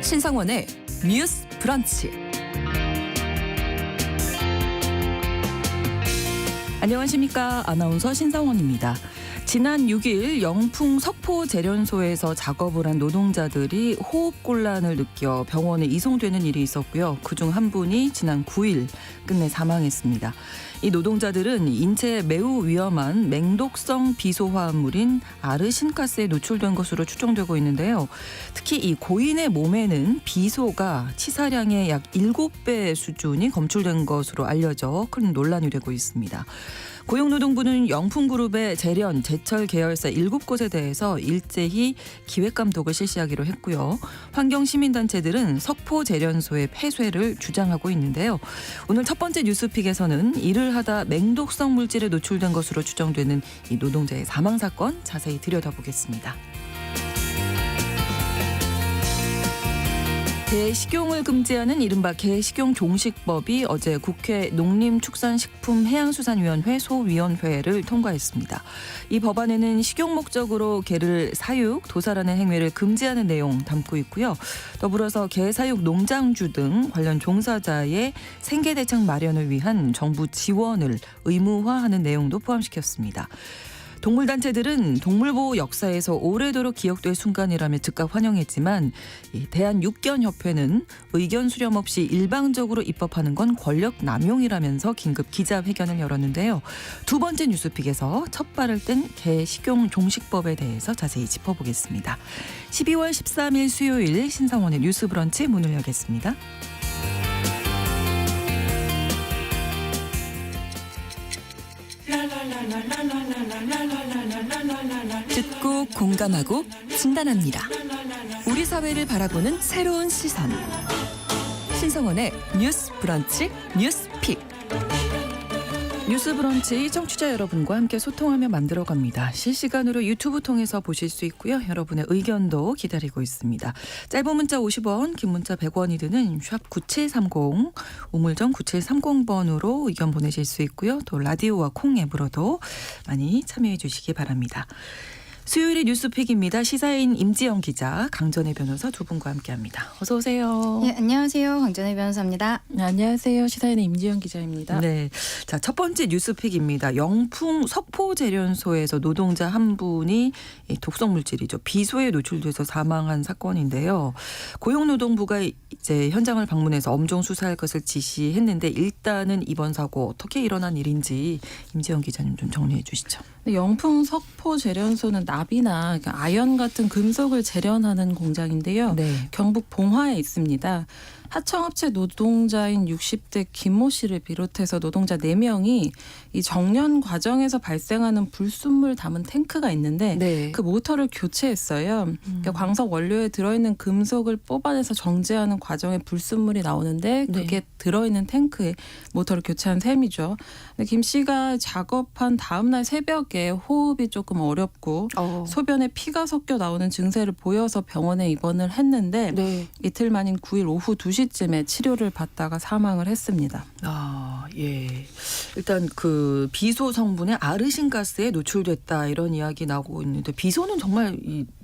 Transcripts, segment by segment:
신성원의 뉴스 브런치. 안녕하십니까. 아나운서 신성원입니다. 지난 6일 영풍 석포제련소에서 작업을 한 노동자들이 호흡곤란을 느껴 병원에 이송되는 일이 있었고요. 그중 한 분이 지난 9일 끝내 사망했습니다. 이 노동자들은 인체에 매우 위험한 맹독성 비소화합물인 아르신가스에 노출된 것으로 추정되고 있는데요. 특히 이 고인의 몸에는 비소가 치사량의 약 7배 수준이 검출된 것으로 알려져 큰 논란이 되고 있습니다. 고용노동부는 영풍그룹의 제련, 제철 계열사 7곳에 대해서 일제히 기획감독을 실시하기로 했고요. 환경시민단체들은 석포제련소의 폐쇄를 주장하고 있는데요. 오늘 첫 번째 뉴스픽에서는 일을 하다 맹독성 물질에 노출된 것으로 추정되는 이 노동자의 사망 사건 자세히 들여다보겠습니다. 개식용을 금지하는 이른바 개식용 종식법이 어제 국회 농림축산식품해양수산위원회 소위원회를 통과했습니다. 이 법안에는 식용 목적으로 개를 사육, 도살하는 행위를 금지하는 내용 담고 있고요. 더불어서 개 사육 농장주 등 관련 종사자의 생계 대책 마련을 위한 정부 지원을 의무화하는 내용도 포함시켰습니다. 동물단체들은 동물보호 역사에서 오래도록 기억될 순간이라며 즉각 환영했지만 대한육견협회는 의견 수렴 없이 일방적으로 입법하는 건 권력 남용이라면서 긴급 기자회견을 열었는데요. 두 번째 뉴스픽에서 첫 발을 뗀 개식용 종식법에 대해서 자세히 짚어보겠습니다. 12월 13일 수요일 신성원의 뉴스 브런치 문을 열겠습니다. 듣고 공감하고 진단합니다. 우리 사회를 바라보는 새로운 시선. 신성원의 뉴스 브런치 뉴스픽. 뉴스 브런치 청취자 여러분과 함께 소통하며 만들어갑니다. 실시간으로 유튜브 통해서 보실 수 있고요. 여러분의 의견도 기다리고 있습니다. 짧은 문자 50원, 긴 문자 100원이 드는 샵 9730, 우물정 9730번으로 의견 보내실 수 있고요. 또 라디오와 콩 앱으로도 많이 참여해 주시기 바랍니다. 수요일의 뉴스픽입니다. 시사인 임지영 기자, 강전혜 변호사 두 분과 함께합니다. 어서 오세요. 네, 안녕하세요. 강전혜 변호사입니다. 네, 안녕하세요. 시사인의 임지영 기자입니다. 네, 자, 첫 번째 뉴스픽입니다. 영풍 석포제련소에서 노동자 한 분이 독성 물질이죠. 비소에 노출돼서 사망한 사건인데요. 고용노동부가 이제 현장을 방문해서 엄정 수사할 것을 지시했는데 일단은 이번 사고 어떻게 일어난 일인지 임지영 기자님 좀 정리해 주시죠. 영풍 석포제련소는 납이나 아연 같은 금속을 제련하는 공장인데요. 네. 경북 봉화에 있습니다. 하청업체 노동자인 60대 김모 씨를 비롯해서 노동자 4명이 이 정련 과정에서 발생하는 불순물 담은 탱크가 있는데 네. 그 모터를 교체했어요. 그러니까 광석 원료에 들어있는 금속을 뽑아내서 정제하는 과정에 불순물이 나오는데 그게 들어있는 탱크에 모터를 교체한 셈이죠. 근데 김 씨가 작업한 다음 날 새벽에 호흡이 조금 어렵고 소변에 피가 섞여 나오는 증세를 보여서 병원에 입원을 했는데 네. 이틀 만인 9일 오후 2시쯤에 치료를 받다가 사망을 했습니다. 아, 예. 일단 그 비소 성분에 아르신가스에 노출됐다 이런 이야기 나오고 있는데 비소는 정말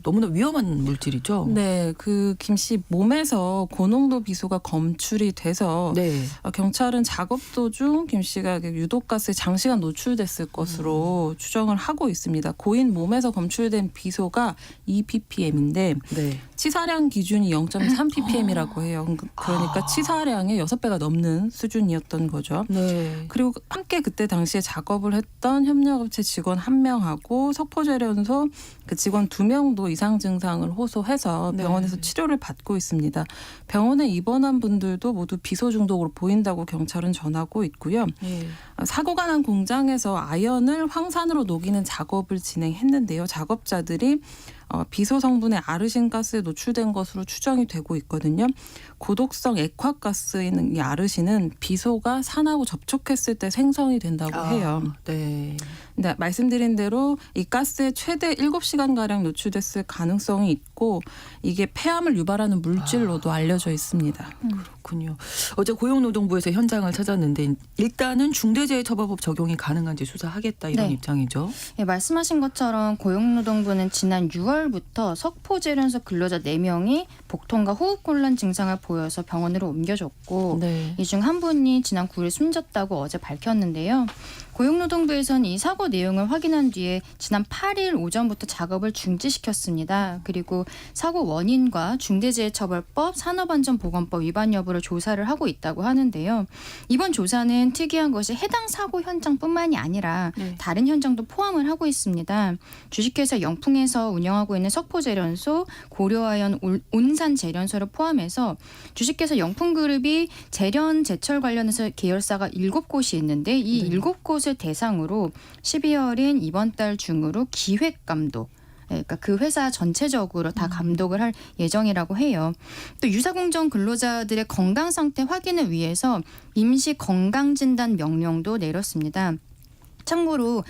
너무나 위험한 물질이죠. 네, 그 김 씨 몸에서 고농도 비소가 검출이 돼서 네. 경찰은 작업 도중 김 씨가 유독가스에 장시간 노출됐을 것으로 추정을 하고 있습니다. 고인 몸에서 검출된 비소가 2ppm인데 네. 치사량 기준이 0.3ppm이라고 해요. 그러니까 치사량의 6배가 넘는 수준이었던 거죠. 네. 그리고 함께 그때 당시에 작업을 했던 협력업체 직원 1명하고 석포제련소 그 직원 2명도 이상 증상을 호소해서 병원에서 치료를 받고 있습니다. 병원에 입원한 분들도 모두 비소 중독으로 보인다고 경찰은 전하고 있고요. 네. 사고가 난 공장에서 아연을 황산으로 녹이는 작업을 진행했는데요. 작업자들이 비소 성분의 아르신가스에 노출된 것으로 추정이 되고 있거든요. 고독성 액화가스인 이 아르신은 비소가 산하고 접촉했을 때 생성이 된다고 해요. 네. 근데 말씀드린 대로 이 가스에 최대 7시간가량 노출됐을 가능성이 있고 이게 폐암을 유발하는 물질로도 알려져 있습니다. 그렇군요. 어제 고용노동부에서 현장을 찾았는데 일단은 중대재해처벌법 적용이 가능한지 수사하겠다 이런 입장이죠. 예, 말씀하신 것처럼 고용노동부는 지난 6월 9월부터 석포제련소 근로자 4명이 복통과 호흡곤란 증상을 보여서 병원으로 옮겨졌고 네. 이 중 한 분이 지난 9일 숨졌다고 어제 밝혔는데요. 고용노동부에서는 이 사고 내용을 확인한 뒤에 지난 8일 오전부터 작업을 중지시켰습니다. 그리고 사고 원인과 중대재해처벌법, 산업안전보건법 위반 여부를 조사를 하고 있다고 하는데요. 이번 조사는 특이한 것이 해당 사고 현장뿐만이 아니라 네. 다른 현장도 포함을 하고 있습니다. 주식회사 영풍에서 운영하고 있는 석포제련소, 고려아연 온산제련소를 포함해서 주식회사 영풍그룹이 제련 제철 관련해서 계열사가 7곳이 있는데 이 네. 7곳을 대상으로 12월인 이번 달 중으로 기획감독, 그러니까 그 회사 전체적으로 다 감독을 할 예정이라고 해요. 또 유사공정 근로자들의 건강 상태 확인을 위해서 임시 건강진단 명령도 내렸습니다. 참고로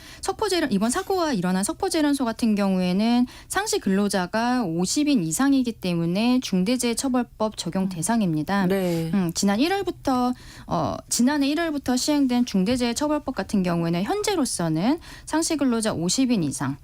이번 사고가 일어난 석포제련소 같은 경우에는 상시 근로자가 50인 이상이기 때문에 중대재해처벌법 적용 대상입니다. 네. 지난해 1월부터 시행된 중대재해처벌법 같은 경우에는 현재로서는 상시 근로자 50인 이상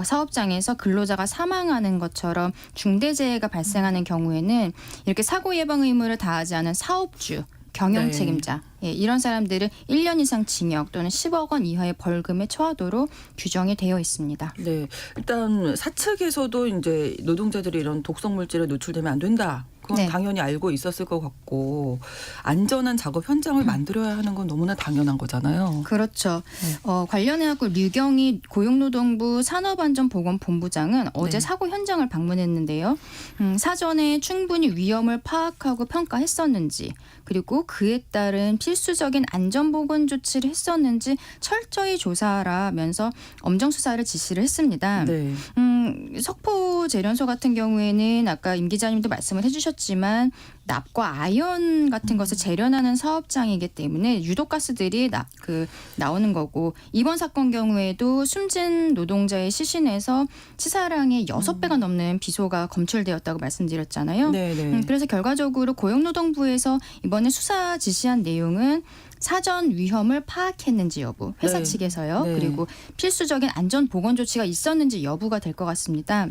사업장에서 근로자가 사망하는 것처럼 중대재해가 발생하는 경우에는 이렇게 사고 예방 의무를 다하지 않은 사업주, 경영 네. 책임자 이런 사람들을 1년 이상 징역 또는 10억 원 이하의 벌금에 처하도록 규정이 되어 있습니다. 네. 일단 사측에서도 이제 노동자들이 이런 독성 물질에 노출되면 안 된다. 그건 네. 당연히 알고 있었을 것 같고 안전한 작업 현장을 만들어야 하는 건 너무나 당연한 거잖아요. 그렇죠. 관련해갖고 류경희 고용노동부 산업안전보건본부장은 어제 네. 사고 현장을 방문했는데요. 사전에 충분히 위험을 파악하고 평가했었는지 그리고 그에 따른 필수적인 안전보건 조치를 했었는지 철저히 조사하라면서 엄정 수사를 지시를 했습니다. 네. 석포제련소 같은 경우에는 아까 임 기자님도 말씀을 해주셨지만 납과 아연 같은 것을 재련하는 사업장이기 때문에 유독가스들이 나오는 거고 이번 사건 경우에도 숨진 노동자의 시신에서 치사량의 6배가 넘는 비소가 검출되었다고 말씀드렸잖아요. 네, 네. 그래서 결과적으로 고용노동부에서 이번에 수사 지시한 내용은 사전 위험을 파악했는지 여부, 회사 네. 측에서요. 네. 그리고 필수적인 안전 보건 조치가 있었는지 여부가 될 것 같습니다.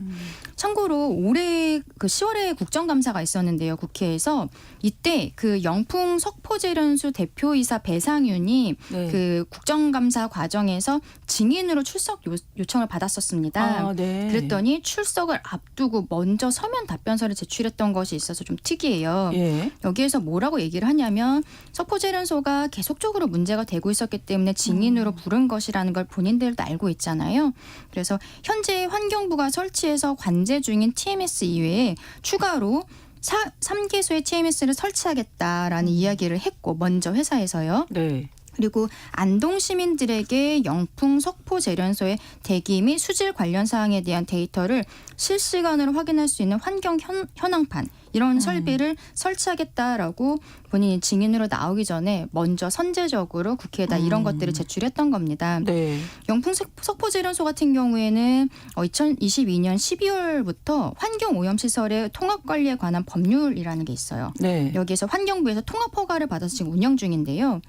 참고로 올해 10월에 국정감사가 있었는데요. 국회에서 이때 그 영풍 석포제련소 대표이사 배상윤이 네. 그 국정감사 과정에서 증인으로 출석 요청을 받았었습니다. 아, 네. 그랬더니 출석을 앞두고 먼저 서면 답변서를 제출했던 것이 있어서 좀 특이해요. 예. 여기에서 뭐라고 얘기를 하냐면 석포제련소가 계속적으로 문제가 되고 있었기 때문에 증인으로 부른 것이라는 걸 본인들도 알고 있잖아요. 그래서 현재 환경부가 설치해서 관제 중인 TMS 이외에 추가로 3개소의 TMS를 설치하겠다라는 이야기를 했고 먼저 회사에서요. 네. 그리고 안동 시민들에게 영풍 석포제련소의 대기 및 수질 관련 사항에 대한 데이터를 실시간으로 확인할 수 있는 환경 현황판 이런 설비를 설치하겠다라고 본인이 증인으로 나오기 전에 먼저 선제적으로 국회에다 이런 것들을 제출했던 겁니다. 네. 영풍 석포제련소 같은 경우에는 2022년 12월부터 환경오염시설의 통합관리에 관한 법률이라는 게 있어요. 네. 여기에서 환경부에서 통합 허가를 받아서 지금 운영 중인데요.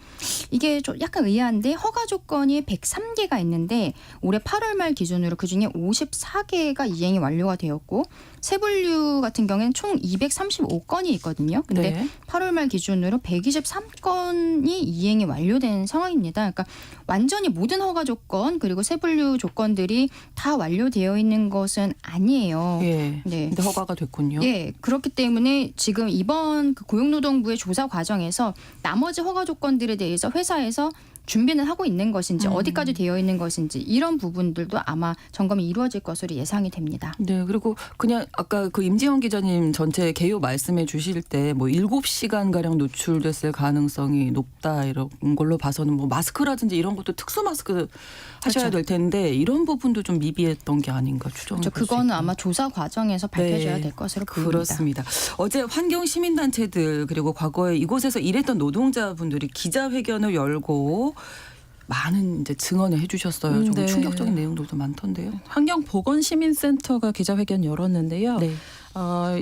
이게 좀 약간 의아한데 허가 조건이 103개가 있는데 올해 8월 말 기준으로 그중에 54개가 이행이 완료가 되었고 세분류 같은 경우에는 총 235건이 있거든요. 근데 네. 8월 말 기준으로 123건이 이행이 완료된 상황입니다. 그러니까 완전히 모든 허가 조건 그리고 세분류 조건들이 다 완료되어 있는 것은 아니에요. 예. 네. 근데 허가가 됐군요. 예, 그렇기 때문에 지금 이번 고용노동부의 조사 과정에서 나머지 허가 조건들에 대해서 회사에서 준비는 하고 있는 것인지 어디까지 되어 있는 것인지 이런 부분들도 아마 점검이 이루어질 것으로 예상이 됩니다. 네, 그리고 그냥 아까 그 임지영 기자님 전체 개요 말씀해 주실 때 뭐 7시간 가량 노출됐을 가능성이 높다 이런 걸로 봐서는 뭐 마스크라든지 이런 것도 특수 마스크 하셔야 그렇죠. 될 텐데 이런 부분도 좀 미비했던 게 아닌가 추정해 볼 수 그거는 있고. 아마 조사 과정에서 밝혀져야 네, 될 것으로 보입니다. 그렇습니다. 어제 환경 시민단체들 그리고 과거에 이곳에서 일했던 노동자분들이 기자회견을 열고 많은 이제 증언을 해주셨어요. 좀 네. 충격적인 내용들도 많던데요. 환경보건시민센터가 기자회견 열었는데요. 네.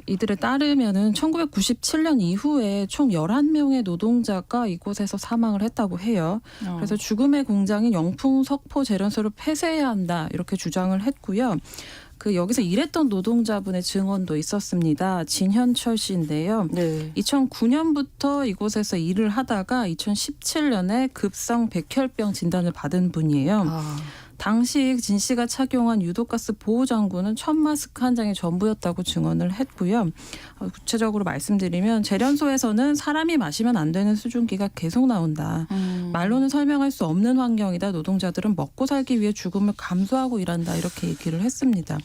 이들에 따르면은 1997년 이후에 총 11명의 노동자가 이곳에서 사망을 했다고 해요. 그래서 죽음의 공장인 영풍 석포 제련소를 폐쇄해야 한다 이렇게 주장을 했고요. 그 여기서 일했던 노동자분의 증언도 있었습니다. 진현철 씨인데요. 네. 2009년부터 이곳에서 일을 하다가 2017년에 급성 백혈병 진단을 받은 분이에요. 당시 진 씨가 착용한 유독가스 보호 장구는 첫 마스크 한 장이 전부였다고 증언을 했고요. 구체적으로 말씀드리면 재련소에서는 사람이 마시면 안 되는 수증기가 계속 나온다. 말로는 설명할 수 없는 환경이다. 노동자들은 먹고 살기 위해 죽음을 감수하고 일한다. 이렇게 얘기를 했습니다.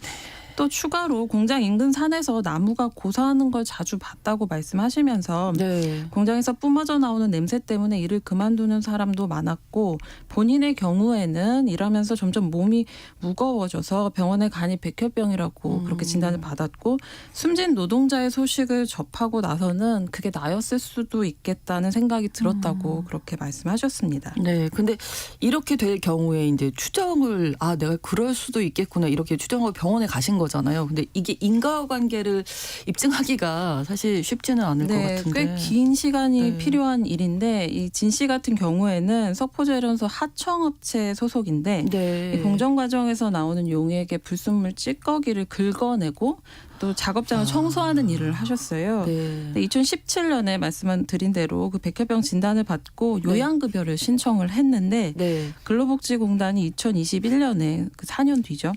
또 추가로 공장 인근 산에서 나무가 고사하는 걸 자주 봤다고 말씀하시면서 네. 공장에서 뿜어져 나오는 냄새 때문에 일을 그만두는 사람도 많았고 본인의 경우에는 일하면서 점점 몸이 무거워져서 병원에 가니 백혈병이라고 그렇게 진단을 받았고 숨진 노동자의 소식을 접하고 나서는 그게 나였을 수도 있겠다는 생각이 들었다고 그렇게 말씀하셨습니다. 네. 근데 이렇게 될 경우에 이제 추정을 내가 그럴 수도 있겠구나 이렇게 추정하고 병원에 가신 거잖아요. 근데 이게 인과관계를 입증하기가 사실 쉽지는 않을 것 같은데. 꽤 긴 시간이 네. 필요한 일인데 이 진 씨 같은 경우에는 석포재련소 하청업체 소속인데 네. 이 공정 과정에서 나오는 용액의 불순물 찌꺼기를 긁어내고 또 작업장을 청소하는 일을 하셨어요. 네. 근데 2017년에 말씀드린 대로 그 백혈병 진단을 받고 요양급여를 신청을 했는데 네. 근로복지공단이 2021년에 그 4년 뒤죠.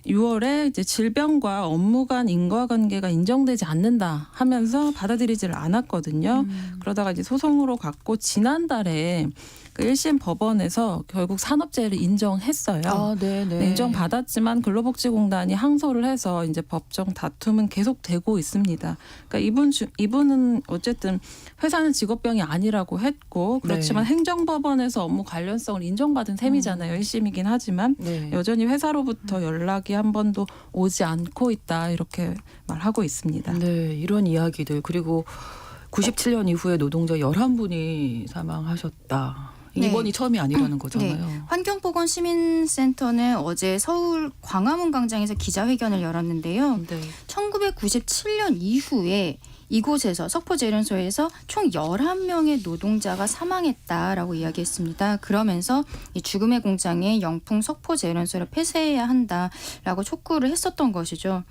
6월에 이제 질병과 업무 간 인과관계가 인정되지 않는다 하면서 받아들이지를 않았거든요. 그러다가 이제 소송으로 갔고 지난달에 그 1심 법원에서 결국 산업재해를 인정했어요. 네. 네, 인정받았지만 근로복지공단이 항소를 해서 이제 법정 다툼은 계속되고 있습니다. 그러니까 이분은 어쨌든 회사는 직업병이 아니라고 했고 그렇지만 행정법원에서 업무 관련성을 인정받은 셈이잖아요. 1심이긴 하지만 네. 여전히 회사로부터 연락이 한 번도 오지 않고 있다 이렇게 말하고 있습니다. 네. 이런 이야기들 그리고 97년 이후에 노동자 11분이 사망하셨다. 네. 이번이 처음이 아니라는 거잖아요. 네. 환경보건시민센터는 어제 서울 광화문 광장에서 기자회견을 열었는데요. 네. 1997년 이후에 이곳에서 석포재련소에서 총 11명의 노동자가 사망했다라고 이야기했습니다. 그러면서 이 죽음의 공장에 영풍 석포재련소를 폐쇄해야 한다라고 촉구를 했었던 것이죠.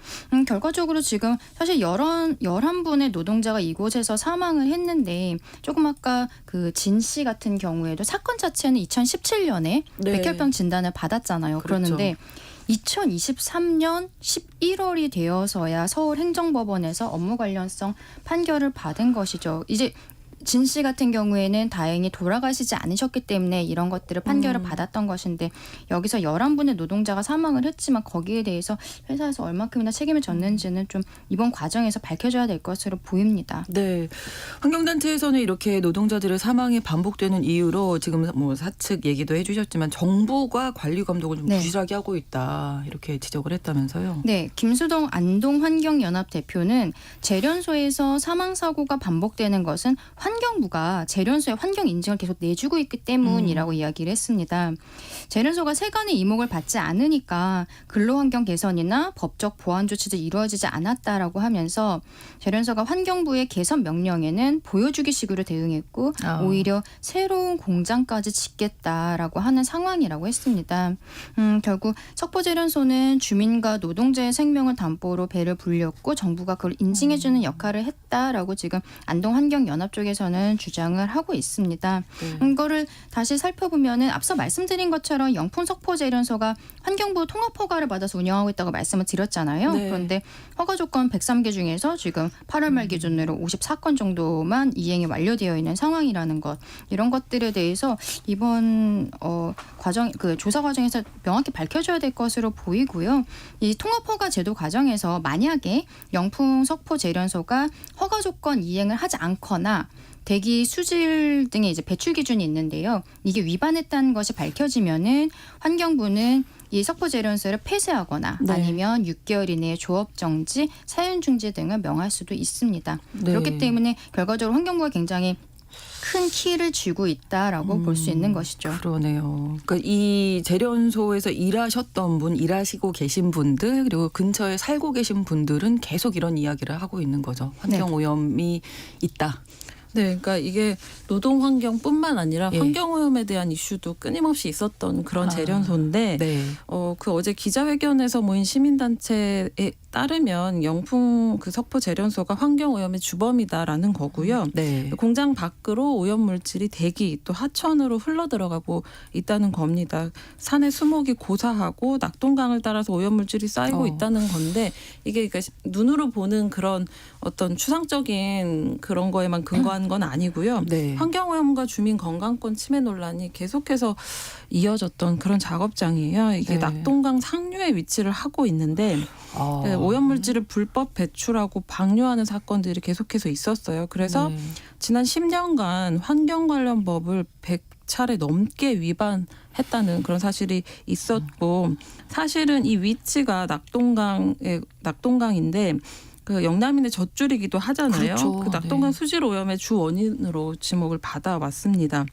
결과적으로 지금 사실 11분의 노동자가 이곳에서 사망을 했는데 조금 아까 그 진 씨 같은 경우에도 사건 자체는 2017년에 네. 백혈병 진단을 받았잖아요. 그렇죠. 그러는데 2023년 11월이 되어서야 서울행정법원에서 업무 관련성 판결을 받은 것이죠. 이제 진 씨 같은 경우에는 다행히 돌아가시지 않으셨기 때문에 이런 것들을 판결을 받았던 것인데 여기서 11분의 노동자가 사망을 했지만 거기에 대해서 회사에서 얼마큼이나 책임을 졌는지는 좀 이번 과정에서 밝혀져야 될 것으로 보입니다. 네. 환경단체에서는 이렇게 노동자들의 사망이 반복되는 이유로 지금 뭐 사측 얘기도 해주셨지만 정부가 관리 감독을 좀 네. 부실하게 하고 있다 이렇게 지적을 했다면서요. 네, 김수동 안동환경연합 대표는 재련소에서 사망사고가 반복되는 것은 환경부가 재련소의 환경 인증을 계속 내주고 있기 때문이라고 이야기를 했습니다. 재련소가 세간의 이목을 받지 않으니까 근로환경 개선이나 법적 보완 조치도 이루어지지 않았다라고 하면서 재련소가 환경부의 개선 명령에는 보여주기식으로 대응했고 오히려 새로운 공장까지 짓겠다라고 하는 상황이라고 했습니다. 결국 석포재련소는 주민과 노동자의 생명을 담보로 배를 불렸고 정부가 그걸 인증해주는 역할을 했다라고 지금 안동환경연합 쪽에서는 주장을 하고 있습니다. 이거를 다시 살펴보면은 앞서 말씀드린 것처럼 영풍 석포재련소가 환경부 통합 허가를 받아서 운영하고 있다고 말씀을 드렸잖아요. 네. 그런데 허가 조건 103개 중에서 지금 8월 말 기준으로 54건 정도만 이행이 완료되어 있는 상황이라는 것, 이런 것들에 대해서 이번 조사 과정에서 명확히 밝혀져야 될 것으로 보이고요. 이 통합 허가 제도 과정에서 만약에 영풍 석포재련소가 허가 조건 이행을 하지 않거나 대기 수질 등의 이제 배출 기준이 있는데요. 이게 위반했다는 것이 밝혀지면은 환경부는 이 석포재련소를 폐쇄하거나 아니면 6개월 이내에 조업 정지, 사용 중지 등을 명할 수도 있습니다. 네. 그렇기 때문에 결과적으로 환경부가 굉장히 큰 키를 쥐고 있다라고 볼 수 있는 것이죠. 그러네요. 그러니까 이 재련소에서 일하셨던 분, 일하시고 계신 분들 그리고 근처에 살고 계신 분들은 계속 이런 이야기를 하고 있는 거죠. 환경 오염이 있다. 네, 그러니까 이게 노동 환경뿐만 아니라 예. 환경 오염에 대한 이슈도 끊임없이 있었던 그런 재련소인데 네. 그 어제 기자회견에서 모인 시민단체에 따르면 영풍 그 석포 재련소가 환경 오염의 주범이다라는 거고요. 네. 공장 밖으로 오염 물질이 대기 또 하천으로 흘러 들어가고 있다는 겁니다. 산의 수목이 고사하고 낙동강을 따라서 오염 물질이 쌓이고 있다는 건데 이게 그러니까 눈으로 보는 그런 어떤 추상적인 그런 거에만 근거한 건 아니고요. 네. 환경 오염과 주민 건강권 침해 논란이 계속해서 이어졌던 그런 작업장이에요. 이게 네. 낙동강 상류에 위치를 하고 있는데 네, 오염 물질을 불법 배출하고 방류하는 사건들이 계속해서 있었어요. 그래서 네. 지난 10년간 환경 관련 법을 100차례 넘게 위반했다는 그런 사실이 있었고 사실은 이 위치가 낙동강인데 그 영남인의 젖줄이기도 하잖아요. 그렇죠. 그 낙동강 네. 수질 오염의 주 원인으로 지목을 받아왔습니다.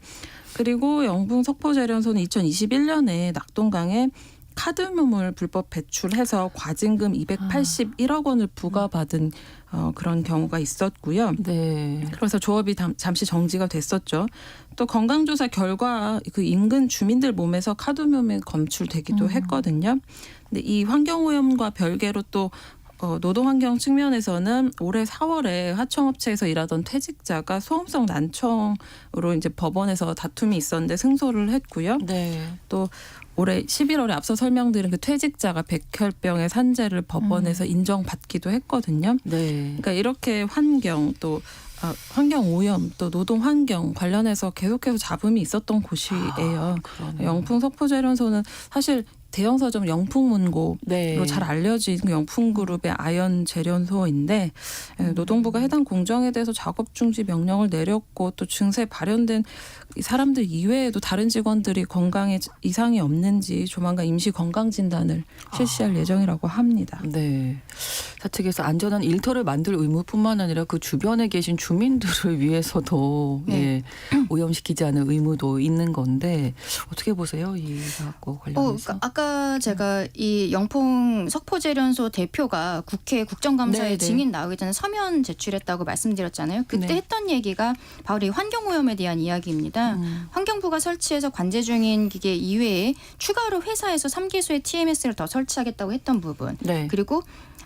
그리고 영풍 석포재련소는 2021년에 낙동강에 카드뮴을 불법 배출해서 과징금 281억 원을 부과받은 그런 경우가 있었고요. 네. 그래서 조업이 잠시 정지가 됐었죠. 또 건강조사 결과 그 인근 주민들 몸에서 카드뮴이 검출되기도 했거든요. 근데 이 환경오염과 별개로 또 노동환경 측면에서는 올해 4월에 하청업체에서 일하던 퇴직자가 소음성 난청으로 이제 법원에서 다툼이 있었는데 승소를 했고요. 네. 또 올해 11월에 앞서 설명드린 그 퇴직자가 백혈병의 산재를 법원에서 인정받기도 했거든요. 네. 그러니까 이렇게 환경 또 환경 오염 또 노동 환경 관련해서 계속해서 잡음이 있었던 곳이에요. 그러네요. 영풍 석포재련소는 사실 대형 서점 영풍문고로 네. 잘 알려진 그 영풍그룹의 아연 재련소인데 노동부가 해당 공정에 대해서 작업 중지 명령을 내렸고 또 증세 발현된 이 사람들 이외에도 다른 직원들이 건강에 이상이 없는지 조만간 임시 건강 진단을 실시할 예정이라고 합니다. 네. 사측에서 안전한 일터를 만들 의무뿐만 아니라 그 주변에 계신 주민들을 위해서도 네. 예, 오염시키지 않을 의무도 있는 건데 어떻게 보세요? 이 사건 관련해서? 그러니까 아까 제가 이 영풍 석포재련소 대표가 국회 국정감사에 네, 네. 증인 나오기 전에 서면 제출했다고 말씀드렸잖아요. 그때 네. 했던 얘기가 바로 이 환경오염에 대한 이야기입니다. 환경부가 설치해서 관제 중인 기계 이외에 추가로 회사에서 3개소의 TMS를 더 설치하겠다고 했던 부분. 네. 그리고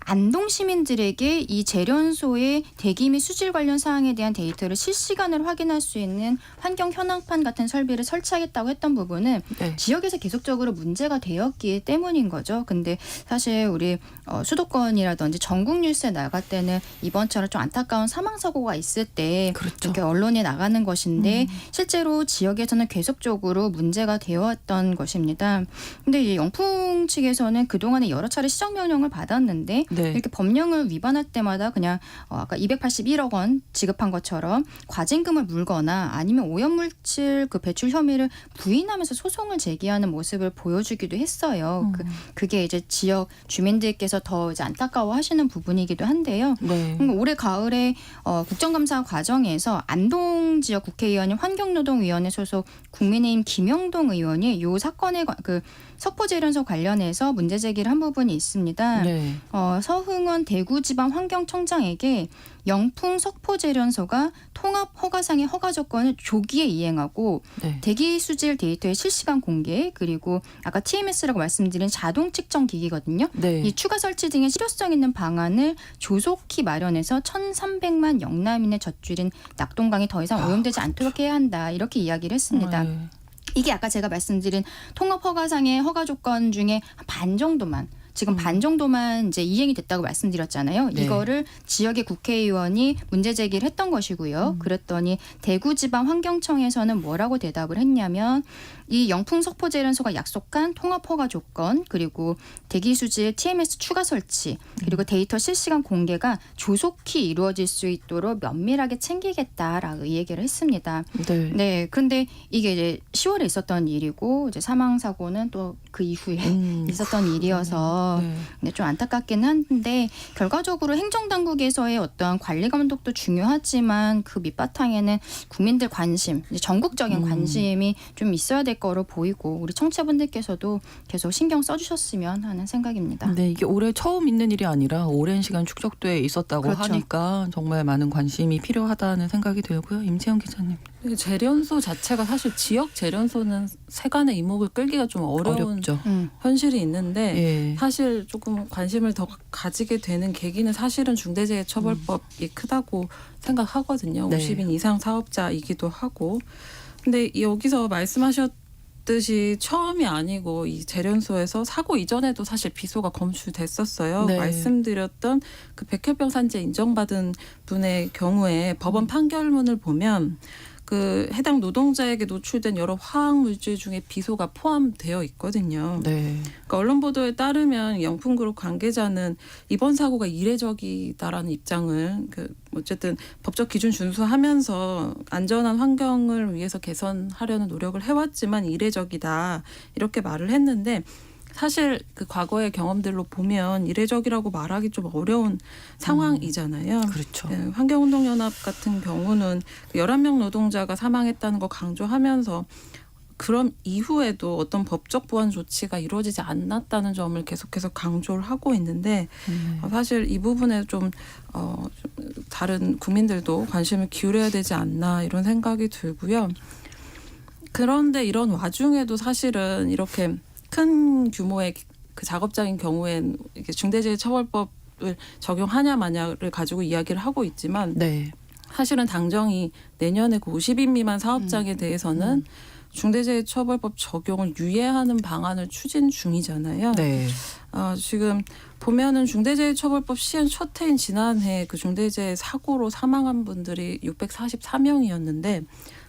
안동 시민들에게 이 재련소의 대기 및 수질 관련 사항에 대한 데이터를 실시간으로 확인할 수 있는 환경 현황판 같은 설비를 설치하겠다고 했던 부분은 네. 지역에서 계속적으로 문제가 되었기 때문인 거죠. 근데 사실 우리 수도권이라든지 전국 뉴스에 나갈 때는 이번처럼 좀 안타까운 사망 사고가 있을 때 그렇죠. 이렇게 언론에 나가는 것인데 실제로 지역에서는 계속적으로 문제가 되어왔던 것입니다. 근데 이 영풍 측에서는 그동안에 여러 차례 시정 명령을 받았는데 네. 이렇게 법령을 위반할 때마다 그냥 아까 281억 원 지급한 것처럼 과징금을 물거나 아니면 오염물질 그 배출 혐의를 부인하면서 소송을 제기하는 모습을 보여주기도 했어요. 그게 이제 지역 주민들께서 더 이제 안타까워하시는 부분이기도 한데요. 네. 올해 가을에 국정감사 과정에서 안동 지역 국회의원인 환경노동위원회 소속 국민의힘 김영동 의원이 이 사건에 그 석포재련소 관련해서 문제 제기를 한 부분이 있습니다. 네. 서흥원 대구지방환경청장에게 영풍 석포재련소가 통합 허가상의 허가 조건을 조기에 이행하고 네. 대기 수질 데이터의 실시간 공개 그리고 아까 TMS라고 말씀드린 자동 측정 기기거든요. 네. 이 추가 설치 등의 실효성 있는 방안을 조속히 마련해서 1,300만 영남인의 젖줄인 낙동강이 더 이상 오염되지 않도록 해야 한다. 이렇게 이야기를 했습니다. 네. 이게 아까 제가 말씀드린 통합 허가상의 허가 조건 중에 반 정도만 지금 반 정도만 이제 이행이 됐다고 말씀드렸잖아요. 네. 이거를 지역의 국회의원이 문제 제기를 했던 것이고요. 그랬더니 대구지방환경청에서는 뭐라고 대답을 했냐면 이 영풍 석포재련소가 약속한 통합 허가 조건 그리고 대기수질 TMS 추가 설치 그리고 데이터 실시간 공개가 조속히 이루어질 수 있도록 면밀하게 챙기겠다라고 이 얘기를 했습니다. 네. 네, 그런데 이게 이제 10월에 있었던 일이고 이제 사망 사고는 또 그 이후에 있었던 일이어서 해서 네. 좀 안타깝긴 한데 결과적으로 행정당국에서의 어떠한 관리 감독도 중요하지만 그 밑바탕에는 국민들 관심, 이제 전국적인 관심이 좀 있어야 될 거로 보이고 우리 청취자분들께서도 계속 신경 써주셨으면 하는 생각입니다. 네, 이게 올해 처음 있는 일이 아니라 오랜 시간 축적돼 있었다고 그렇죠. 하니까 정말 많은 관심이 필요하다는 생각이 들고요. 임채영 기자님. 재련소 자체가 사실 지역 재련소는 세간의 이목을 끌기가 좀 어려운 어렵죠. 현실이 있는데 예. 사실 조금 관심을 더 가지게 되는 계기는 사실은 중대재해처벌법이 크다고 생각하거든요. 네. 50인 이상 사업자이기도 하고. 근데 여기서 말씀하셨듯이 처음이 아니고 이 재련소에서 사고 이전에도 사실 비소가 검출됐었어요. 네. 말씀드렸던 그 백혈병 산재 인정받은 분의 경우에 법원 판결문을 보면 그 해당 노동자에게 노출된 여러 화학 물질 중에 비소가 포함되어 있거든요. 네. 그러니까 언론 보도에 따르면 영풍그룹 관계자는 이번 사고가 이례적이다라는 입장을 어쨌든 법적 기준 준수하면서 안전한 환경을 위해서 개선하려는 노력을 해왔지만 이례적이다 이렇게 말을 했는데 사실 그 과거의 경험들로 보면 이례적이라고 말하기 좀 어려운 상황이잖아요. 그렇죠. 네, 환경운동연합 같은 경우는 11명 노동자가 사망했다는 거 강조하면서 그럼 이후에도 어떤 법적 보완 조치가 이루어지지 않았다는 점을 계속해서 강조를 하고 있는데 사실 이 부분에 좀 다른 국민들도 관심을 기울여야 되지 않나 이런 생각이 들고요. 그런데 이런 와중에도 사실은 이렇게 큰 규모의 그 작업장인 경우엔 이게 중대재해처벌법을 적용하냐 마냐를 가지고 이야기를 하고 있지만 네. 사실은 당정이 내년에 그 50인 미만 사업장에 대해서는 중대재해처벌법 적용을 유예하는 방안을 추진 중이잖아요. 네. 지금 보면은 중대재해처벌법 시행 첫 해인 지난해 그 중대재해 사고로 사망한 분들이 644명이었는데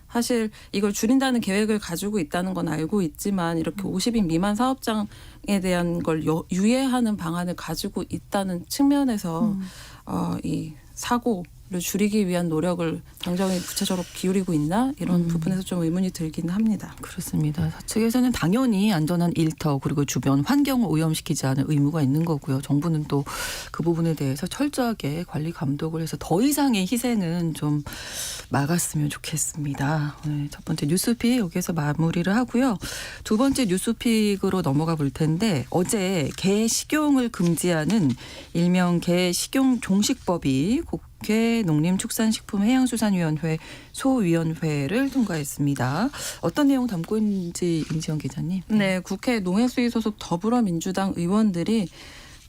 사실 이걸 줄인다는 계획을 가지고 있다는 건 알고 있지만 이렇게 50인 미만 사업장에 대한 걸 유예하는 방안을 가지고 있다는 측면에서 이 사고를 줄이기 위한 노력을 당정이 구체적으로 기울이고 있나 이런 부분에서 좀 의문이 들긴 합니다. 그렇습니다. 사측에서는 당연히 안전한 일터 그리고 주변 환경을 오염시키지 않을 의무가 있는 거고요. 정부는 또 그 부분에 대해서 철저하게 관리 감독을 해서 더 이상의 희생은 좀 막았으면 좋겠습니다. 네, 첫 번째 뉴스픽 여기서 마무리를 하고요. 두 번째 뉴스픽으로 넘어가 볼 텐데 어제 개 식용을 금지하는 일명 개 식용 종식법이 국회 농림축산식품해양수산위원회 소위원회를 통과했습니다. 어떤 내용 담고 있는지 임지영 기자님. 네, 국회 농해수위 소속 더불어민주당 의원들이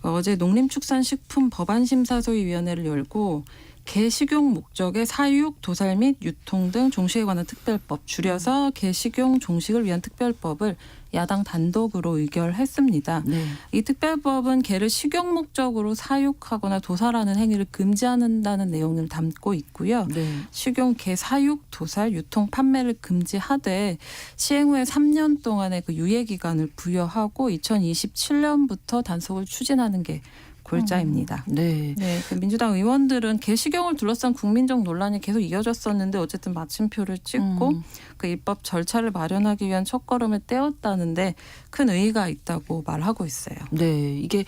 어제 농림축산식품 법안심사소위원회를 열고 개 식용 목적의 사육, 도살 및 유통 등 종식에 관한 특별법, 줄여서 개 식용 종식을 위한 특별법을 야당 단독으로 의결했습니다. 네. 이 특별법은 개를 식용 목적으로 사육하거나 도살하는 행위를 금지한다는 내용을 담고 있고요. 네. 식용 개 사육, 도살, 유통, 판매를 금지하되 시행 후에 3년 동안의 그 유예 기간을 부여하고 2027년부터 단속을 추진하는 게 골자입니다. 네. 네, 그 민주당 의원들은 개 식용을 둘러싼 국민적 논란이 계속 이어졌었는데 어쨌든 마침표를 찍고 그 입법 절차를 마련하기 위한 첫걸음을 떼었다는데 큰 의의가 있다고 말하고 있어요. 네, 이게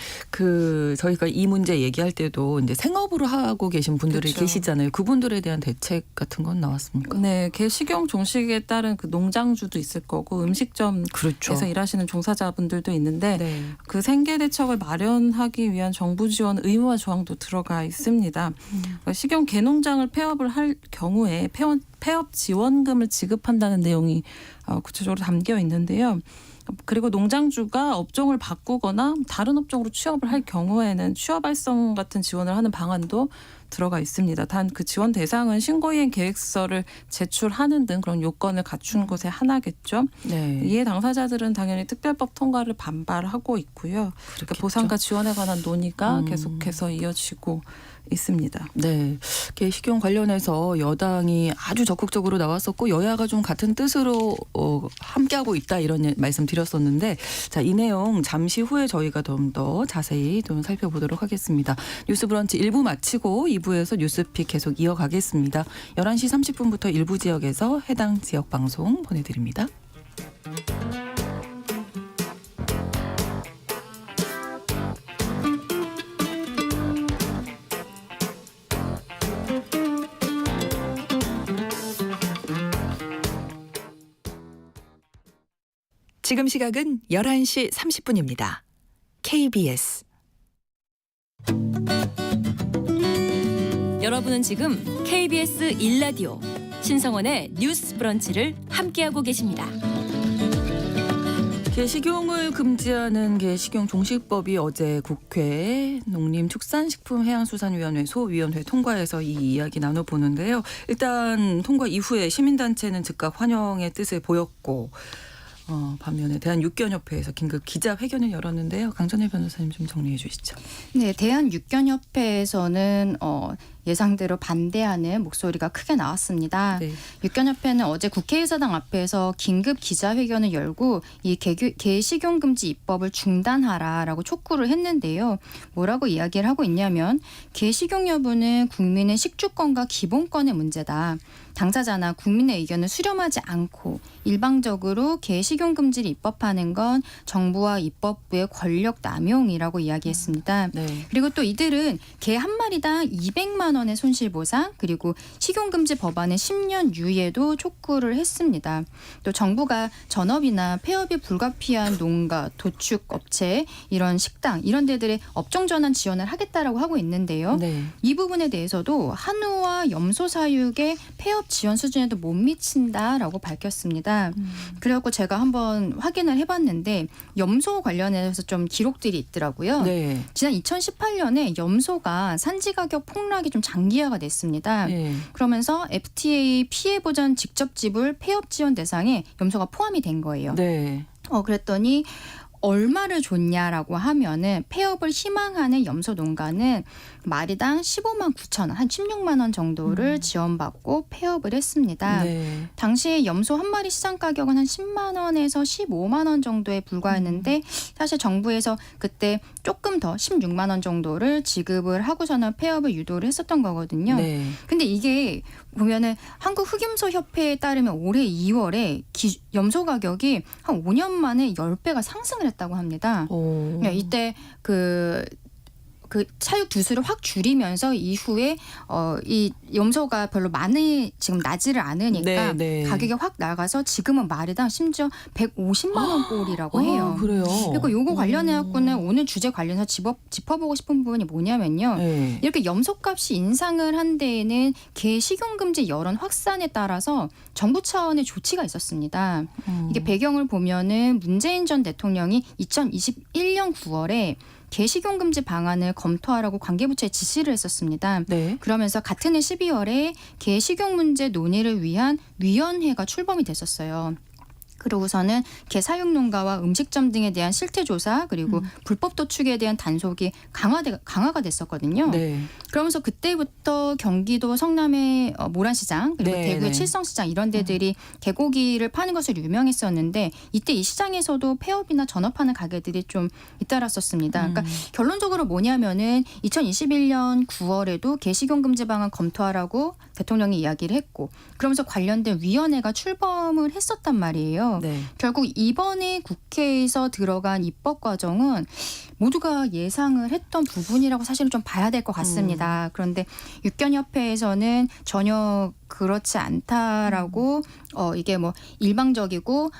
저희가 이 문제 얘기할 때도 이제 생업으로 하고 계신 분들이 그렇죠. 계시잖아요. 그분들에 대한 대책 같은 건 나왔습니까? 네, 개 식용 종식에 따른 그 농장주도 있을 거고 음식점에서 그렇죠. 일하시는 종사자분들도 있는데 네. 그 생계 대책을 마련하기 위한 정부 지원 의무화 조항도 들어가 있습니다. 그러니까 식용 개농장을 폐업을 할 경우에 폐업 지원금을 지급한다는 내용이 구체적으로 담겨 있는데요. 그리고 농장주가 업종을 바꾸거나 다른 업종으로 취업을 할 경우에는 취업 활성 같은 지원을 하는 방안도 들어가 있습니다. 단 그 지원 대상은 신고이행 계획서를 제출하는 등 그런 요건을 갖춘 것에 하나겠죠. 네. 이에 당사자들은 당연히 특별법 통과를 반발하고 있고요. 그러니까 보상과 지원에 관한 논의가 계속해서 이어지고 있습니다. 네. 개 식용 관련해서 여당이 아주 적극적으로 나왔었고 여야가 좀 같은 뜻으로 함께하고 있다 이런 말씀 드렸었는데 자, 이 내용 잠시 후에 저희가 좀 더 자세히 좀 살펴보도록 하겠습니다. 뉴스브런치 1부 마치고 2부에서 뉴스픽 계속 이어가겠습니다. 11시 30분부터 일부 지역에서 해당 지역 방송 보내드립니다. 지금 시각은 11시 30분입니다. KBS 여러분은 지금 KBS 1라디오 신성원의 뉴스 브런치를 함께하고 계십니다. 개식용을 금지하는 개식용 종식법이 어제 국회 농림축산식품해양수산위원회 소위원회 통과해서 이 이야기 나눠보는데요. 일단 통과 이후에 시민단체는 즉각 환영의 뜻을 보였고 반면에 대한육견협회에서 긴급 기자회견을 열었는데요. 강전혜 변호사님 좀 정리해 주시죠. 네, 대한육견협회에서는 예상대로 반대하는 목소리가 크게 나왔습니다. 네. 육견협회는 어제 국회의사당 앞에서 긴급 기자회견을 열고 이 개식용 금지 입법을 중단하라라고 촉구를 했는데요. 뭐라고 이야기를 하고 있냐면 개식용 여부는 국민의 식주권과 기본권의 문제다. 당사자나 국민의 의견을 수렴하지 않고 일방적으로 개식용 금지를 입법하는 건 정부와 입법부의 권력 남용이라고 이야기했습니다. 네. 그리고 또 이들은 개 한 마리당 200만 원의 손실보상 그리고 식용금지 법안의 10년 유예도 촉구를 했습니다. 또 정부가 전업이나 폐업이 불가피한 농가, 도축업체, 이런 식당 이런 데들의 업종 전환 지원을 하겠다라고 하고 있는데요. 네. 이 부분에 대해서도 한우와 염소 사육의 폐업 지원 수준에도 못 미친다라고 밝혔습니다. 그래갖고 제가 한번 확인을 해봤는데 염소 관련해서 좀 기록들이 있더라고요. 네. 지난 2018년에 염소가 산지 가격 폭락이 좀 장기화가 됐습니다. 네. 그러면서 FTA 피해 보전 직접 지불 폐업 지원 대상에 염소가 포함이 된 거예요. 네. 그랬더니 얼마를 줬냐라고 하면은 폐업을 희망하는 염소 농가는 마리당 15만 9천 원, 한 16만 원 정도를 지원받고 폐업을 했습니다. 네. 당시 염소 한 마리 시장 가격은 한 10만 원에서 15만 원 정도에 불과했는데 사실 정부에서 그때 조금 더 16만 원 정도를 지급을 하고서는 폐업을 유도를 했었던 거거든요. 네. 근데 이게 보면은 한국흑염소협회에 따르면 올해 2월에 염소 가격이 한 5년 만에 10배가 상승을 했다고 합니다. 오. 네, 이때 그 사육 두수를 확 줄이면서 이후에 이 염소가 별로 많이 지금 나지를 않으니까 네, 네. 가격이 확 나가서 지금은 마리당 심지어 150만 원 꼴이라고 해요. 그래요. 그리고 요거 관련해 갖고는 오늘 주제 관련해서 짚어보고 싶은 부분이 뭐냐면요. 네. 이렇게 염소값이 인상을 한 데에는 개 식용금지 여론 확산에 따라서 정부 차원의 조치가 있었습니다. 이게 배경을 보면은 문재인 전 대통령이 2021년 9월에 개식용금지 방안을 검토하라고 관계부처에 지시를 했었습니다. 네. 그러면서 같은 해 12월에 개식용 문제 논의를 위한 위원회가 출범이 됐었어요. 그러고서는 개 사육 농가와 음식점 등에 대한 실태 조사 그리고 불법 도축에 대한 단속이 강화가 됐었거든요. 네. 그러면서 그때부터 경기도 성남의 모란시장 그리고 네, 대구의 네. 칠성시장 이런 데들이 개고기를 파는 것으로 유명했었는데 이때 이 시장에서도 폐업이나 전업하는 가게들이 좀 잇따랐었습니다. 그러니까 결론적으로 뭐냐면은 2021년 9월에도 개식용 금지 방안 검토하라고 대통령이 이야기를 했고 그러면서 관련된 위원회가 출범을 했었단 말이에요. 네. 결국 이번에 국회에서 들어간 입법 과정은 모두가 예상을 했던 부분이라고 사실은 좀 봐야 될 것 같습니다. 그런데 육견협회에서는 전혀 그렇지 않다라고 이게 뭐 일방적이고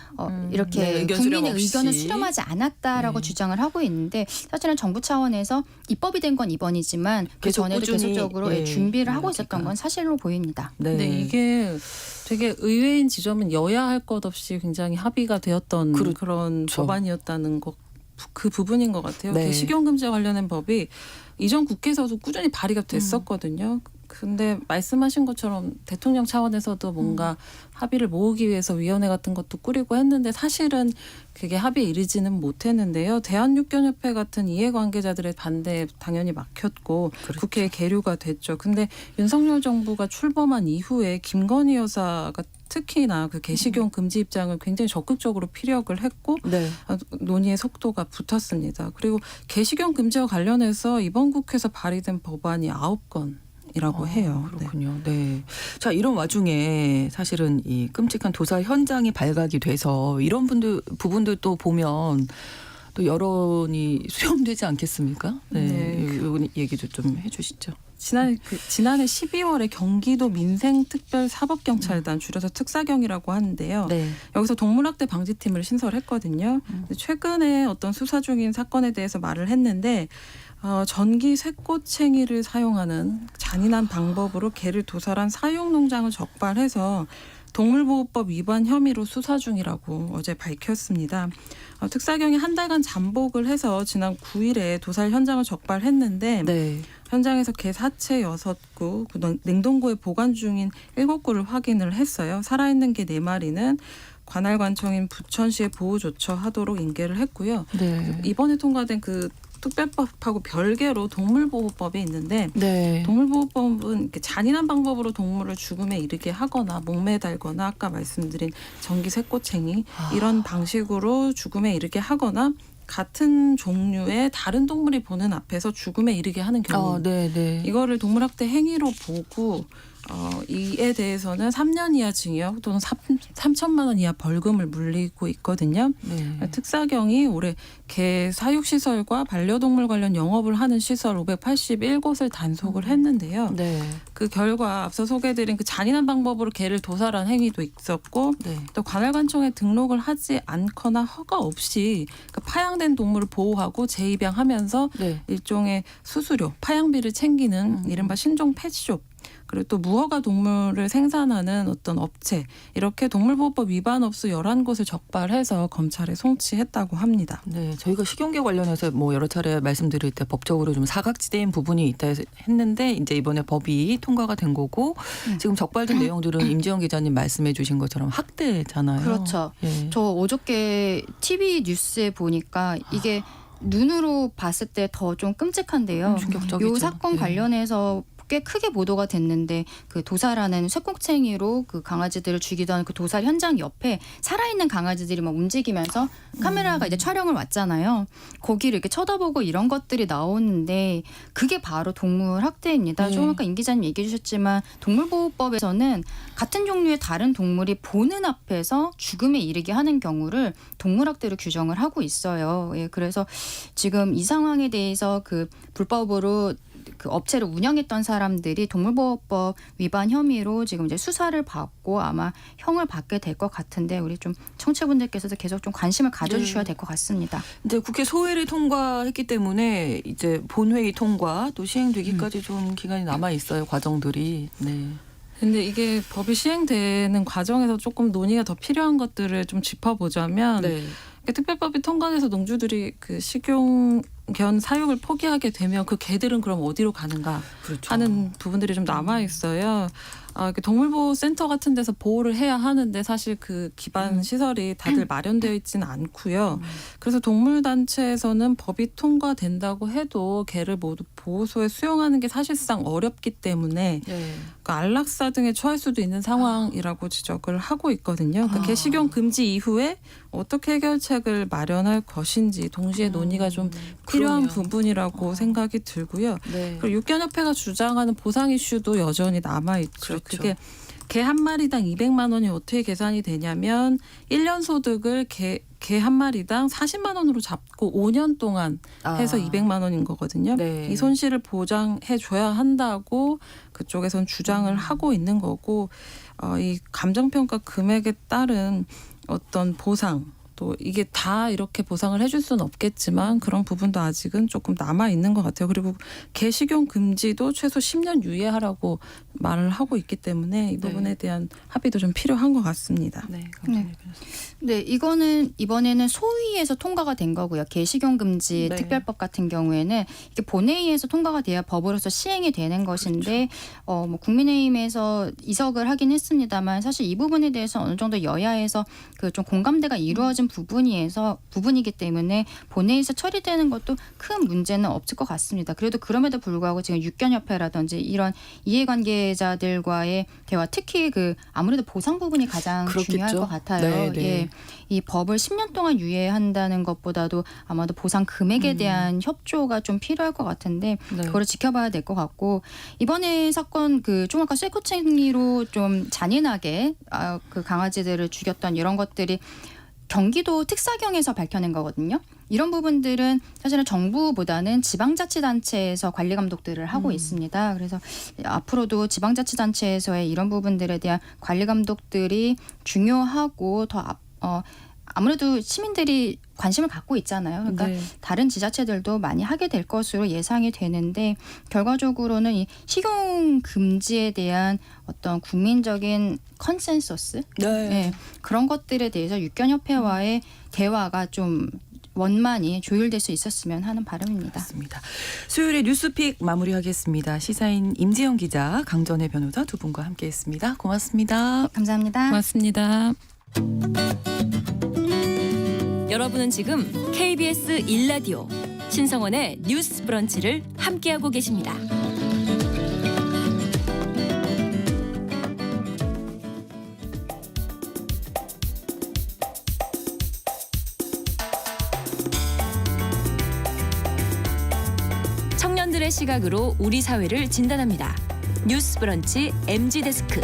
이렇게 네, 의견 국민의 수렴 없이. 의견을 수렴하지 않았다라고 주장을 하고 있는데 사실은 정부 차원에서 입법이 된 건 이번이지만 그 계속 전에도 꾸준히, 계속적으로 예, 준비를 하고 이야기가. 있었던 건 사실로 보입니다. 네. 근데 이게 되게 의외인 지점은 여야 할 것 없이 굉장히 합의가 되었던 그렇죠. 그런 법안이었다는 것. 그 부분인 것 같아요. 네. 식용금지와 관련된 법이 이전 국회에서도 꾸준히 발의가 됐었거든요. 근데 말씀하신 것처럼 대통령 차원에서도 뭔가 합의를 모으기 위해서 위원회 같은 것도 꾸리고 했는데 사실은 그게 합의에 이르지는 못했는데요. 대한육견협회 같은 이해관계자들의 반대에 당연히 막혔고 그렇죠. 국회에 계류가 됐죠. 근데 윤석열 정부가 출범한 이후에 김건희 여사가 특히나 그 개식용 금지 입장을 굉장히 적극적으로 피력을 했고 네. 논의의 속도가 붙었습니다. 그리고 개식용 금지와 관련해서 이번 국회에서 발의된 법안이 9건이라고 해요. 네. 그렇군요. 네. 자, 이런 와중에 사실은 이 끔찍한 도사 현장이 발각이 돼서 이런 부분들도 보면 또 여론이 수렴되지 않겠습니까? 네. 네. 이 얘기도 좀 해주시죠. 지난해 12월에 경기도 민생특별사법경찰단 줄여서 특사경이라고 하는데요. 네. 여기서 동물학대 방지팀을 신설했거든요. 근데 최근에 어떤 수사 중인 사건에 대해서 말을 했는데 전기 쇠꼬챙이를 사용하는 잔인한 방법으로 개를 도살한 사육농장을 적발해서 동물보호법 위반 혐의로 수사 중이라고 어제 밝혔습니다. 특사경이 한 달간 잠복을 해서 지난 9일에 도살 현장을 적발했는데 네. 현장에서 개 사체 6구, 냉동고에 보관 중인 7구를 확인을 했어요. 살아있는 개 4마리는 관할관청인 부천시에 보호조처하도록 인계를 했고요. 네. 이번에 통과된 그 특별법하고 별개로 동물보호법이 있는데 네. 동물보호법은 이렇게 잔인한 방법으로 동물을 죽음에 이르게 하거나 목매달거나 아까 말씀드린 전기 쇠꼬챙이 이런 방식으로 죽음에 이르게 하거나 같은 종류의 다른 동물이 보는 앞에서 죽음에 이르게 하는 경우 네, 네. 이거를 동물학대 행위로 보고 이에 대해서는 3년 이하 징역 또는 3천만 원 이하 벌금을 물리고 있거든요. 네. 특사경이 올해 개 사육시설과 반려동물 관련 영업을 하는 시설 581곳을 단속을 했는데요. 네. 그 결과 앞서 소개해드린 그 잔인한 방법으로 개를 도살한 행위도 있었고 네. 또 관할관청에 등록을 하지 않거나 허가 없이 그 파양된 동물을 보호하고 재입양하면서 네. 일종의 수수료, 파양비를 챙기는 이른바 신종 펫숍 그리고 또 무허가 동물을 생산하는 어떤 업체 이렇게 동물보호법 위반 업소 11곳을 적발해서 검찰에 송치했다고 합니다. 네, 저희가 식용계 관련해서 뭐 여러 차례 말씀드릴 때 법적으로 좀 사각지대인 부분이 있다 했는데 이제 이번에 법이 통과가 된 거고 지금 적발된 내용들은 임지영 기자님 말씀해 주신 것처럼 학대잖아요. 그렇죠. 예. 저 어저께 TV 뉴스에 보니까 이게 눈으로 봤을 때 더 좀 끔찍한데요. 충격적이죠. 이 사건 네. 관련해서 꽤 크게 보도가 됐는데 그 도살하는 쇠꼭챙이로 그 강아지들을 죽이던 그 도살 현장 옆에 살아있는 강아지들이 막 움직이면서 카메라가 이제 촬영을 왔잖아요. 거기를 이렇게 쳐다보고 이런 것들이 나오는데 그게 바로 동물 학대입니다. 네. 조금 아까 임 기자님 얘기해 주셨지만 동물보호법에서는 같은 종류의 다른 동물이 보는 앞에서 죽음에 이르게 하는 경우를 동물학대로 규정을 하고 있어요. 예, 그래서 지금 이 상황에 대해서 그 불법으로 그 업체를 운영했던 사람들이 동물보호법 위반 혐의로 지금 이제 수사를 받고 아마 형을 받게 될 것 같은데 우리 좀 청취자분들께서도 계속 좀 관심을 가져주셔야 될 것 같습니다. 이제 국회 소회를 통과했기 때문에 이제 본회의 통과 또 시행되기까지 좀 기간이 남아 있어요. 과정들이. 네. 근데 이게 법이 시행되는 과정에서 조금 논의가 더 필요한 것들을 좀 짚어보자면 네. 특별법이 통과돼서 농주들이 그 식용견 사육을 포기하게 되면 그 개들은 그럼 어디로 가는가 그렇죠. 하는 부분들이 좀 남아 있어요. 이렇게 동물보호센터 같은 데서 보호를 해야 하는데 사실 그 기반 시설이 다들 마련되어 있지는 않고요. 그래서 동물단체에서는 법이 통과된다고 해도 개를 모두 보호소에 수용하는 게 사실상 어렵기 때문에 네. 그 안락사 등에 처할 수도 있는 상황이라고 지적을 하고 있거든요. 그러니까 개 식용 금지 이후에 어떻게 해결책을 마련할 것인지 동시에 논의가 좀 필요한 그러네요. 부분이라고 생각이 들고요. 네. 그리고 육견협회가 주장하는 보상 이슈도 여전히 남아있죠. 그렇죠. 그게 개 한 마리당 200만 원이 어떻게 계산이 되냐면 1년 소득을 개 한 마리당 40만 원으로 잡고 5년 동안 해서 200만 원인 거거든요. 네. 이 손실을 보장해 줘야 한다고 그쪽에선 주장을 하고 있는 거고 이 감정평가 금액에 따른 어떤 보상 또 이게 다 이렇게 보상을 해줄 수는 없겠지만 그런 부분도 아직은 조금 남아 있는 것 같아요. 그리고 개 식용 금지도 최소 10년 유예하라고 말을 하고 있기 때문에 이 부분에 대한 합의도 좀 필요한 것 같습니다. 네. 네. 네, 이거는 이번에는 소위에서 통과가 된 거고요. 개식용 금지 네. 특별법 같은 경우에는 이게 본회의에서 통과가 돼야 법으로서 시행이 되는 것인데, 뭐 국민의힘에서 이석을 하긴 했습니다만 사실 이 부분에 대해서 어느 정도 여야에서 그 좀 공감대가 이루어진 부분이기 때문에 본회의에서 처리되는 것도 큰 문제는 없을 것 같습니다. 그래도 그럼에도 불구하고 지금 육견협회라든지 이런 이해관계자들과의 대화, 특히 그 아무래도 보상 부분이 가장 그렇겠죠. 중요할 것 같아요. 네, 네. 예. 이 법을 10년 동안 유예한다는 것보다도 아마도 보상 금액에 대한 협조가 좀 필요할 것 같은데 네. 그거를 지켜봐야 될 것 같고 이번에 사건 그 좀 아까 쇠꼬챙이로 좀 잔인하게 그 강아지들을 죽였던 이런 것들이 경기도 특사경에서 밝혀낸 거거든요. 이런 부분들은 사실은 정부보다는 지방자치단체에서 관리 감독들을 하고 있습니다. 그래서 앞으로도 지방자치단체에서의 이런 부분들에 대한 관리 감독들이 중요하고 아무래도 시민들이 관심을 갖고 있잖아요. 그러니까 네. 다른 지자체들도 많이 하게 될 것으로 예상이 되는데 결과적으로는 이 식용 금지에 대한 어떤 국민적인 컨센서스 네, 그런 것들에 대해서 육견협회와의 대화가 좀 원만히 조율될 수 있었으면 하는 바람입니다. 맞습니다. 수요일에 뉴스픽 마무리하겠습니다. 시사인 임지영 기자, 강전혜 변호사 두 분과 함께했습니다. 고맙습니다. 감사합니다. 고맙습니다. 여러분은 지금 KBS 1라디오 신성원의 뉴스 브런치를 함께하고 계십니다. 청년들의 시각으로 우리 사회를 진단합니다. 뉴스 브런치 MG데스크.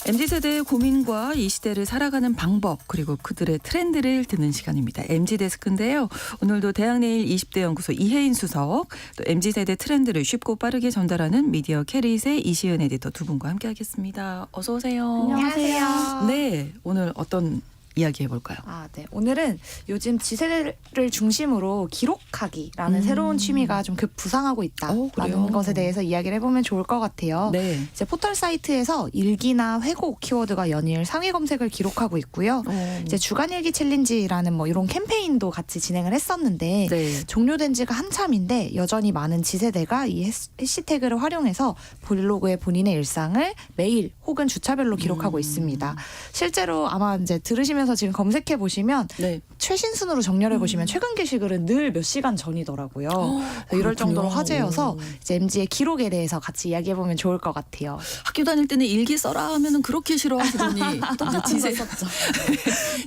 MZ세대의 고민과 이 시대를 살아가는 방법 그리고 그들의 트렌드를 듣는 시간입니다. MZ데스크인데요. 오늘도 대학내일 20대 연구소 이혜인 수석, 또 MZ세대 트렌드를 쉽고 빠르게 전달하는 미디어 캐릿의 이시은 에디터 두 분과 함께하겠습니다. 어서 오세요. 안녕하세요. 네, 오늘 어떤 이야기 해볼까요? 네. 오늘은 요즘 지세대를 중심으로 기록하기라는 새로운 취미가 좀 급부상하고 그래요? 있다라는 것에 대해서 이야기를 해보면 좋을 것 같아요. 네. 이제 포털 사이트에서 일기나 회고 키워드가 연일 상위 검색을 기록하고 있고요. 이제 주간일기 챌린지라는 뭐 이런 캠페인도 같이 진행을 했었는데 네. 종료된 지가 한참인데 여전히 많은 지세대가 이 해시태그를 활용해서 블로그에 본인의 일상을 매일 혹은 주차별로 기록하고 있습니다. 실제로 아마 이제 들으시면서 지금 검색해 보시면 네. 최신 순으로 정렬해 보시면 최근 게시글은 늘 몇 시간 전이더라고요. 이럴 정도로 화제여서 이제 MZ의 기록에 대해서 같이 이야기해 보면 좋을 것 같아요. 학교 다닐 때는 일기 써라 하면은 그렇게 싫어하시더니 또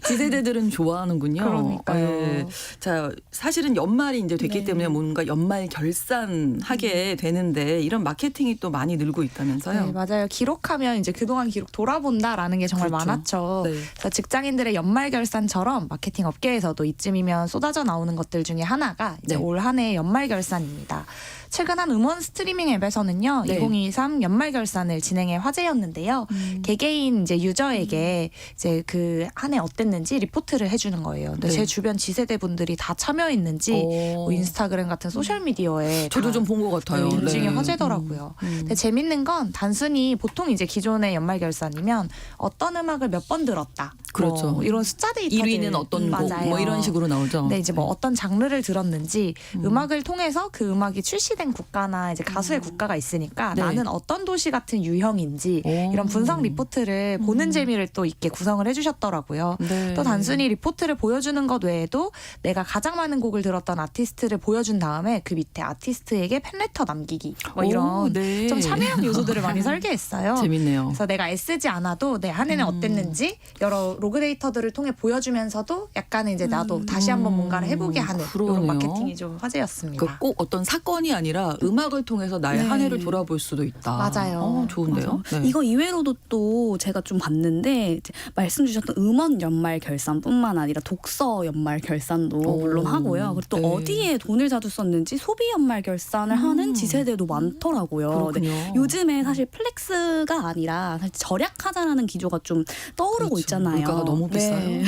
지세대들은 좋아하는군요. 그러니까요. 예. 자, 사실은 연말이 이제 됐기 네. 때문에 뭔가 연말 결산하게 되는데 이런 마케팅이 또 많이 늘고 있다면서요. 네, 맞아요. 기록하면 이제 그동안 기록 돌아본다라는 게 정말 그렇죠. 많았죠. 네. 그래서 직장인들의 연말 결산처럼 마케팅 업계에서도 이쯤이면 쏟아져 나오는 것들 중에 하나가 이제 네. 올 한 해 연말 결산입니다. 최근 한 음원 스트리밍 앱에서는요, 네. 2023 연말 결산을 진행해 화제였는데요. 개개인 이제 유저에게 이제 그 한 해 어땠는지 리포트를 해주는 거예요. 근데 네. 제 주변 지세대 분들이 다 참여했는지 뭐 인스타그램 같은 소셜 미디어에 저도 다 좀 본 것 같아요. 인증이 네. 화제더라고요. 근데 재밌는 건 단순히 보통 이제 기존의 연말 결산이면 어떤 음악을 몇 번 들었다. 그렇죠. 뭐 이런 숫자 데이터들 1위는 어떤 곡, 맞아요. 뭐 이런 식으로 나오죠. 네, 이제 뭐 어떤 장르를 들었는지 음악을 통해서 그 음악이 출시된 국가나 이제 가수의 국가가 있으니까 네. 나는 어떤 도시 같은 유형인지 오. 이런 분석 리포트를 보는 재미를 또 있게 구성을 해주셨더라고요. 네. 또 단순히 리포트를 보여주는 것 외에도 내가 가장 많은 곡을 들었던 아티스트를 보여준 다음에 그 밑에 아티스트에게 팬레터 남기기 뭐 오, 이런 네. 좀 참여형 요소들을 많이 설계했어요. 재밌네요. 그래서 내가 애쓰지 않아도 내 한 해는 어땠는지 여러 로그 데이터들을 통해 보여주면서도 약간은 이제 나도 다시 한번 뭔가를 해보게 하는 그러네요. 이런 마케팅이 좀 화제였습니다. 그 꼭 어떤 사건이 아니라 음악을 통해서 나의 네. 한 해를 돌아볼 수도 있다. 맞아요. 좋은데요. 네. 이거 이외로도 또 제가 좀 봤는데 이제 말씀 주셨던 음원 연말 결산뿐만 아니라 독서 연말 결산도 오, 물론 하고요. 그리고 또 네. 어디에 돈을 자주 썼는지 소비 연말 결산을 하는 지세대도 많더라고요. 그렇군요. 네. 요즘에 사실 플렉스가 아니라 사실 절약하자라는 기조가 좀 떠오르고 그렇죠. 있잖아요. 물가가 너무 비싸요.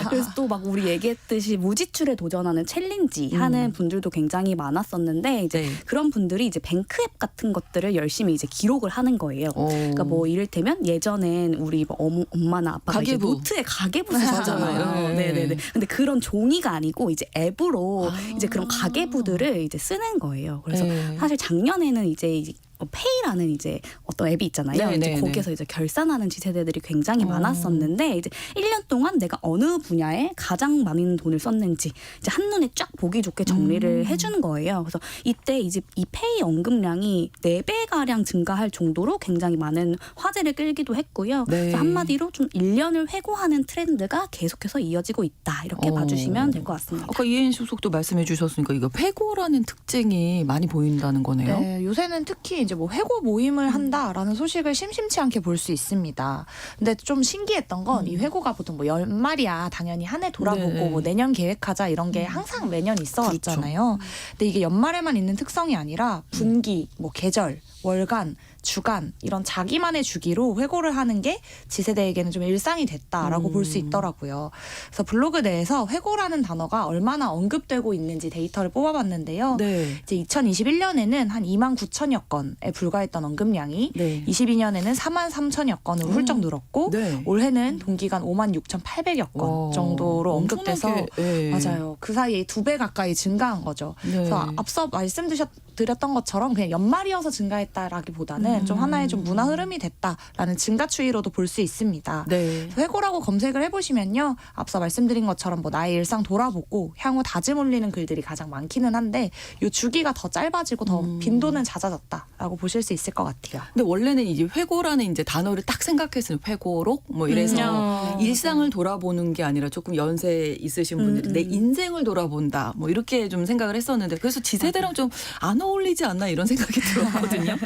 그래서 또 막 우리 얘기했듯이 무지출에 도전하는 챌린지 하는 분들도 굉장히 많았었는데 이제 네. 그런 분들이 이제 뱅크 앱 같은 것들을 열심히 이제 기록을 하는 거예요. 그러니까 뭐 이를테면 예전엔 우리 뭐 엄마나 아빠가 이제 가계부. 노트에 가계부 맞아요. 쓰셨잖아요. 네. 네네네. 근데 그런 종이가 아니고 이제 앱으로 이제 그런 가계부들을 이제 쓰는 거예요. 그래서 네. 사실 작년에는 이제 페이라는 이제 어떤 앱이 있잖아요. 네, 이제 네, 거기서 이제 결산하는 지세대들이 굉장히 많았었는데 이제 1년 동안 내가 어느 분야에 가장 많은 돈을 썼는지 이제 한눈에 쫙 보기 좋게 정리를 해주는 거예요. 그래서 이때 이제 이 페이 언급량이 4배 가량 증가할 정도로 굉장히 많은 화제를 끌기도 했고요. 네. 그래서 한마디로 좀 1년을 회고하는 트렌드가 계속해서 이어지고 있다. 이렇게 봐주시면 될 것 같습니다. 아까 이혜인 수석도 말씀해 주셨으니까 이거 회고라는 특징이 많이 보인다는 거네요. 네, 요새는 특히 이제 이제 뭐 회고 모임을 한다라는 소식을 심심치 않게 볼 수 있습니다. 근데 좀 신기했던 건 이 회고가 보통 뭐 연말이야 당연히 한 해 돌아보고 네. 뭐 내년 계획하자 이런 게 항상 매년 있어 왔잖아요. 근데 이게 연말에만 있는 특성이 아니라 분기, 뭐 계절, 월간, 주간 이런 자기만의 주기로 회고를 하는 게 지세대에게는 좀 일상이 됐다라고 볼 수 있더라고요. 그래서 블로그 내에서 회고라는 단어가 얼마나 언급되고 있는지 데이터를 뽑아봤는데요. 네. 이제 2021년에는 한 2만 9천여 건에 불과했던 언급량이 네. 22년에는 4만 3천여 건으로 훌쩍 늘었고 네. 올해는 동기간 5만 6,800여 건 정도로 언급돼서 엄청나게, 예. 맞아요. 그 사이에 2배 가까이 증가한 거죠. 네. 그래서 앞서 말씀드렸던 것처럼 그냥 연말이어서 증가했다라기보다는 좀 하나의 좀 문화 흐름이 됐다라는 증가 추이로도 볼 수 있습니다. 네. 회고라고 검색을 해보시면요. 앞서 말씀드린 것처럼 뭐 나의 일상 돌아보고 향후 다짐 올리는 글들이 가장 많기는 한데 이 주기가 더 짧아지고 더 빈도는 잦아졌다라고 보실 수 있을 것 같아요. 근데 원래는 이제 회고라는 이제 단어를 딱 생각했으면 회고록 뭐 이래서 일상을 돌아보는 게 아니라 조금 연세 있으신 분들이 내 인생을 돌아본다 뭐 이렇게 좀 생각을 했었는데 그래서 지세대랑 좀 안 어울리지 않나 이런 생각이 들었거든요.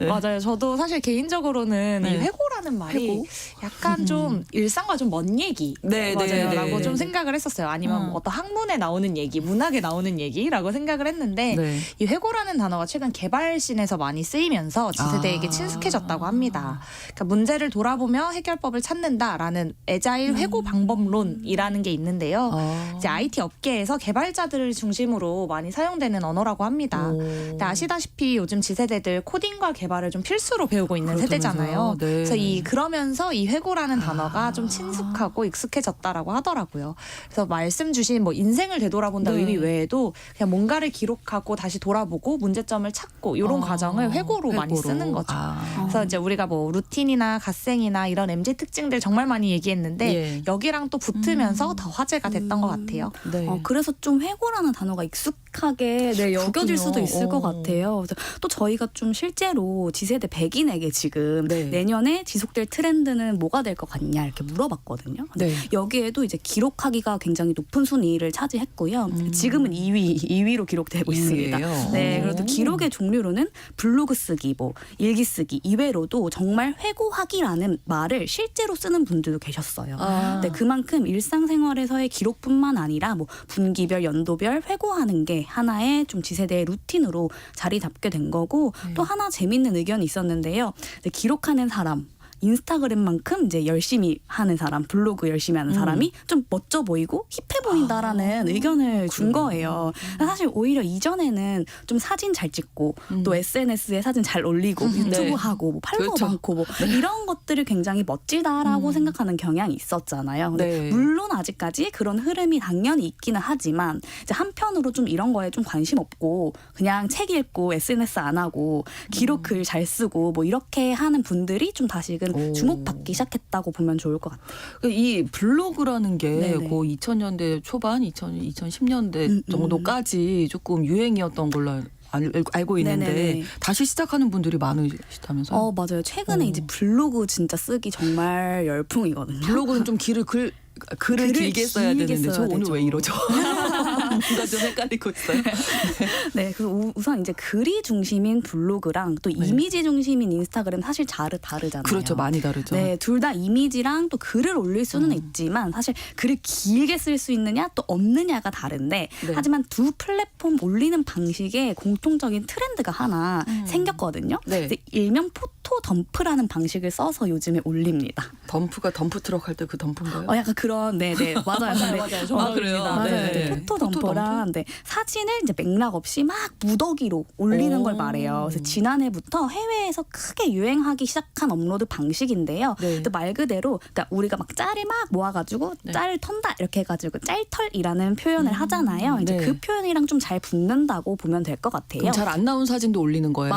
네. 맞아요. 저도 사실 개인적으로는 네. 이 회고라는 말이 회고? 약간 좀 일상과 좀 먼 얘기 네, 맞아요. 네, 네. 라고 좀 생각을 했었어요. 아니면 뭐 어떤 학문에 나오는 얘기, 문학에 나오는 얘기라고 생각을 했는데 네. 이 회고라는 단어가 최근 개발신에서 많이 쓰이면서 지세대에게 친숙해졌다고 합니다. 그러니까 문제를 돌아보며 해결법을 찾는다라는 애자일 회고 방법론이라는 게 있는데요. 이제 IT 업계에서 개발자들을 중심으로 많이 사용되는 언어라고 합니다. 근데 아시다시피 요즘 지세대들 코딩과 개발을 좀 필수로 배우고 있는 세대잖아요. 네. 그래서 그러면서 이 회고라는 단어가 좀 친숙하고 익숙해졌다라고 하더라고요. 그래서 말씀 주신 뭐 인생을 되돌아본다 네. 의미 외에도 그냥 뭔가를 기록하고 다시 돌아보고 문제점을 찾고 이런 과정을 회고로 많이 쓰는 거죠. 그래서 이제 우리가 뭐 루틴이나 갓생이나 이런 MZ 특징들 정말 많이 얘기했는데 예. 여기랑 또 붙으면서 더 화제가 됐던 것 같아요. 네. 그래서 좀 회고라는 단어가 익숙하게 여겨질 수도 있을 것 같아요. 그래서 또 저희가 좀 실제로 지세대 백인에게 지금 네. 내년에 지속될 트렌드는 뭐가 될 것 같냐 이렇게 물어봤거든요. 네. 여기에도 이제 기록하기가 굉장히 높은 순위를 차지했고요. 지금은 2위로 기록되고 있습니다. 이위예요? 네, 그리고 또 기록의 종류로는 블로그 쓰기, 뭐 일기 쓰기 이외로도 정말 회고하기라는 말을 실제로 쓰는 분들도 계셨어요. 네, 그만큼 일상생활에서의 기록뿐만 아니라 뭐 분기별, 연도별 회고하는 게 하나의 좀 지세대의 루틴으로 자리 잡게 된 거고 또 하나 재밌는 의견이 있었는데요. 네, 기록하는 사람. 인스타그램만큼 이제 열심히 하는 사람, 블로그 열심히 하는 사람이 좀 멋져 보이고 힙해 보인다라는 의견을 준 거예요. 사실 오히려 이전에는 좀 사진 잘 찍고 또 SNS에 사진 잘 올리고 유튜브 하고 뭐 팔로워 그렇죠. 많고 뭐 이런 것들을 굉장히 멋지다라고 생각하는 경향이 있었잖아요. 근데 네. 물론 아직까지 그런 흐름이 당연히 있기는 하지만 이제 한편으로 좀 이런 거에 좀 관심 없고 그냥 책 읽고 SNS 안 하고 기록 글 잘 쓰고 뭐 이렇게 하는 분들이 좀 다시금 주목받기 시작했다고 보면 좋을 것 같아요. 이 블로그라는 게 네네. 그 2000년대 초반, 2010년대 정도까지 조금 유행이었던 걸로 알고 있는데 네네네. 다시 시작하는 분들이 많으시다면서요? 맞아요. 최근에 이제 블로그 진짜 쓰기 정말 열풍이거든요. 블로그는 좀 글을 길게 써야 길게 되는데 저 써야 오늘 되죠. 왜 이러죠? 뭔가 좀 헷갈리고 있어요. 네, 그래서 우선 이제 글이 중심인 블로그랑 또 이미지 중심인 인스타그램 사실 다르잖아요. 그렇죠. 많이 다르죠. 네, 둘 다 이미지랑 또 글을 올릴 수는 있지만 사실 글을 길게 쓸 수 있느냐 또 없느냐가 다른데 네. 하지만 두 플랫폼 올리는 방식에 공통적인 트렌드가 하나 생겼거든요. 네. 그래서 일명 포토 덤프라는 방식을 써서 요즘에 올립니다. 덤프가 덤프 트럭 할 때 그 덤프인가요? 약간 그런 네네 맞아요. 맞아요. 아, 그래요? 맞아요. 네. 네. 포토 덤퍼랑 네, 사진을 이제 맥락 없이 막 무더기로 올리는 걸 말해요. 그래서 지난해부터 해외에서 크게 유행하기 시작한 업로드 방식인데요. 네. 또 말 그대로 그러니까 우리가 막 짤을 막 모아가지고 짤을 턴다 이렇게 해가지고 짤털이라는 표현을 하잖아요. 이제 네. 그 표현이랑 좀 잘 붙는다고 보면 될 것 같아요. 그럼 잘 안 나온 사진도 올리는 거예요?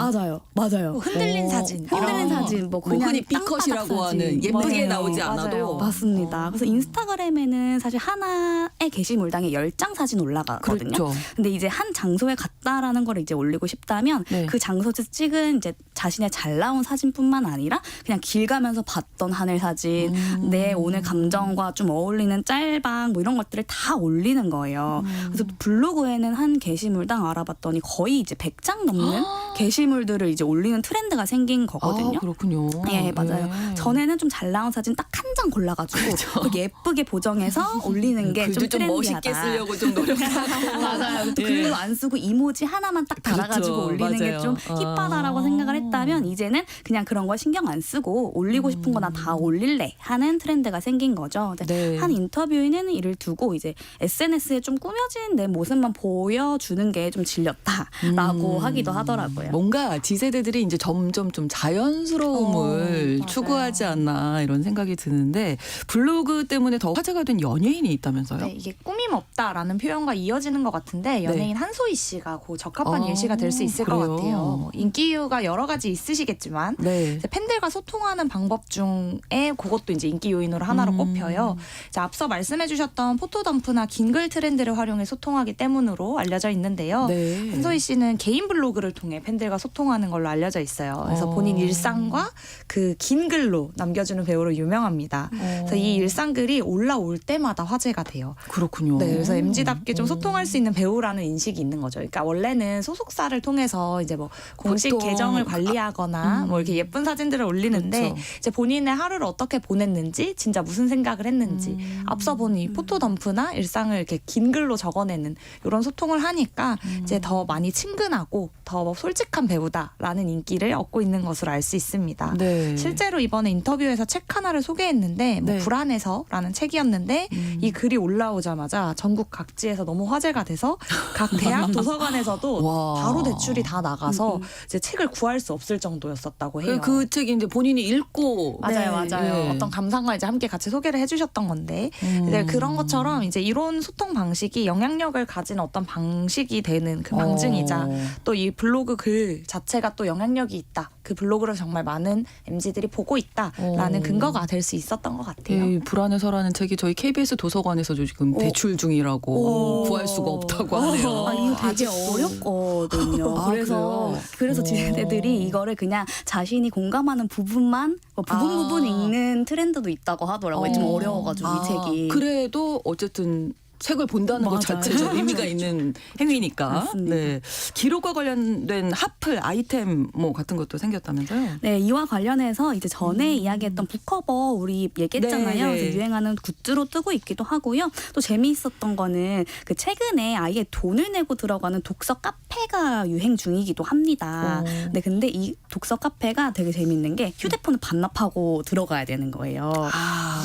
맞아요. 흔들린 사진. 흔들린 사진, 뭐 그냥 흔히 땅바닥 B컷이라고 사진. 하는 예쁘게 맞아요. 나오지 않아도 맞아요. 맞습니다. 그래서 인스타그램에는 사실 하나의 게시물당에 10장 사진 올라가거든요. 그렇죠. 근데 이제 한 장소에 갔다라는 걸 이제 올리고 싶다면 네. 그 장소에서 찍은 이제 자신의 잘 나온 사진뿐만 아니라 그냥 길 가면서 봤던 하늘 사진, 내 오늘 감정과 좀 어울리는 짤방 뭐 이런 것들을 다 올리는 거예요. 그래서 블로그에는 한 게시물당 알아봤더니 거의 이제 100장 넘는 게시물들을 이제 올리는 트렌드가 생긴 거거든요. 아, 그렇군요. 예, 맞아요. 네. 전에는 좀 잘 나온 사진 딱 한 장 골라가지고 그 예쁘게 보정해서 올리는 게 좀 글도 좀 멋있게 트렌디하다. 쓰려고 좀 노력하고 맞아요. 또 예. 글도 안 쓰고 이모지 하나만 딱 달아가지고 그렇죠. 올리는 게 맞아요. 좀 힙하다라고 생각을 했다면 이제는 그냥 그런 거 신경 안 쓰고 올리고 싶은 거나 다 올릴래 하는 트렌드가 생긴 거죠. 근데 네. 한 인터뷰에는 이를 두고 이제 SNS에 좀 꾸며진 내 모습만 보여주는 게 좀 질렸다라고 하기도 하더라고요. 뭔가 Z세대들이 이제 점점 좀 자연스러움을 맞아요. 추구하지 않나 이런 생각이 드는데 블로그 때문에 더 화제가 된 연예인이 있다면서요? 네, 이게 꾸밈 없다라는 표현과 이어지는 것 같은데 연예인 한소희 씨가 그 적합한 아, 예시가 될 수 있을 것 그래요? 같아요. 뭐 인기 이유가 여러 가지 있으시겠지만 네. 이제 팬들과 소통하는 방법 중에 그것도 이제 인기 요인으로 하나로 꼽혀요. 이제 앞서 말씀해주셨던 포토덤프나 긴 글 트렌드를 활용해 소통하기 때문으로 알려져 있는데요. 네. 한소희 씨는 개인 블로그를 통해 팬들과 소통하는 걸로 알려져 있어요. 그래서 본인 일상과 그 긴 글로 남겨주는 배우로 유명합니다. 그래서 이 일상 글이 올라올 때마다 화제가 돼요. 그렇군요. 네, 그래서 MZ답게 좀 소통할 수 있는 배우라는 인식이 있는 거죠. 그러니까 원래는 소속사를 통해서 이제 뭐 공식 보통 계정을 관리하거나 뭐 이렇게 예쁜 사진들을 올리는데 그렇죠. 이제 본인의 하루를 어떻게 보냈는지, 진짜 무슨 생각을 했는지 앞서 본 이 포토덤프나 일상을 이렇게 긴 글로 적어내는 이런 소통을 하니까 이제 더 많이 친근하고 더 솔직한 배우다라는 인기를 얻고 있는 것으로 알 수 있습니다. 네. 실제로 이번에 인터뷰에서 책 하나를 소개했는데 뭐 네. 불안해서라는 책이었는데 이 글이 올라오자마자 전국 각지에서 너무 화제가 돼서 각 대학 도서관에서도 와. 바로 대출이 다 나가서 이제 책을 구할 수 없을 정도였었다고 해요. 그 책이 이제 본인이 읽고 맞아요, 네. 맞아요. 네. 어떤 감상과 이제 함께 같이 소개를 해주셨던 건데 이제 그런 것처럼 이제 이런 소통 방식이 영향력을 가진 어떤 방식이 되는 그 방증이자 또 이 블로그 글 자체가 또 영향력이 있다. 그 블로그를 정말 많은 MZ들이 보고 있다라는 근거가 될 수 있었던 것 같아요. 이 불안해서라는 책이 저희 KBS 도서관에서도 지금 대출 중이라고 구할 수가 없다고 하네요. 아, 이거 되게 어렵거든요. 아, 그래서 그래요? Z세대들이 이거를 그냥 자신이 공감하는 부분만 부분 읽는 트렌드도 있다고 하더라고요. 좀 어려워가지고 이 책이. 그래도 어쨌든 책을 본다는 것 맞아요. 자체가 의미가 있는 행위니까. 맞습니다. 네. 기록과 관련된 핫플 아이템 뭐 같은 것도 생겼다면서요? 네, 이와 관련해서 이제 전에 이야기했던 북커버 우리 얘기했잖아요. 네, 네. 그래서 유행하는 굿즈로 뜨고 있기도 하고요. 또 재미있었던 거는 그 최근에 아예 돈을 내고 들어가는 독서 카페가 유행 중이기도 합니다. 네, 근데 이 독서 카페가 되게 재밌는 게 휴대폰을 반납하고 들어가야 되는 거예요.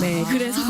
네, 그래서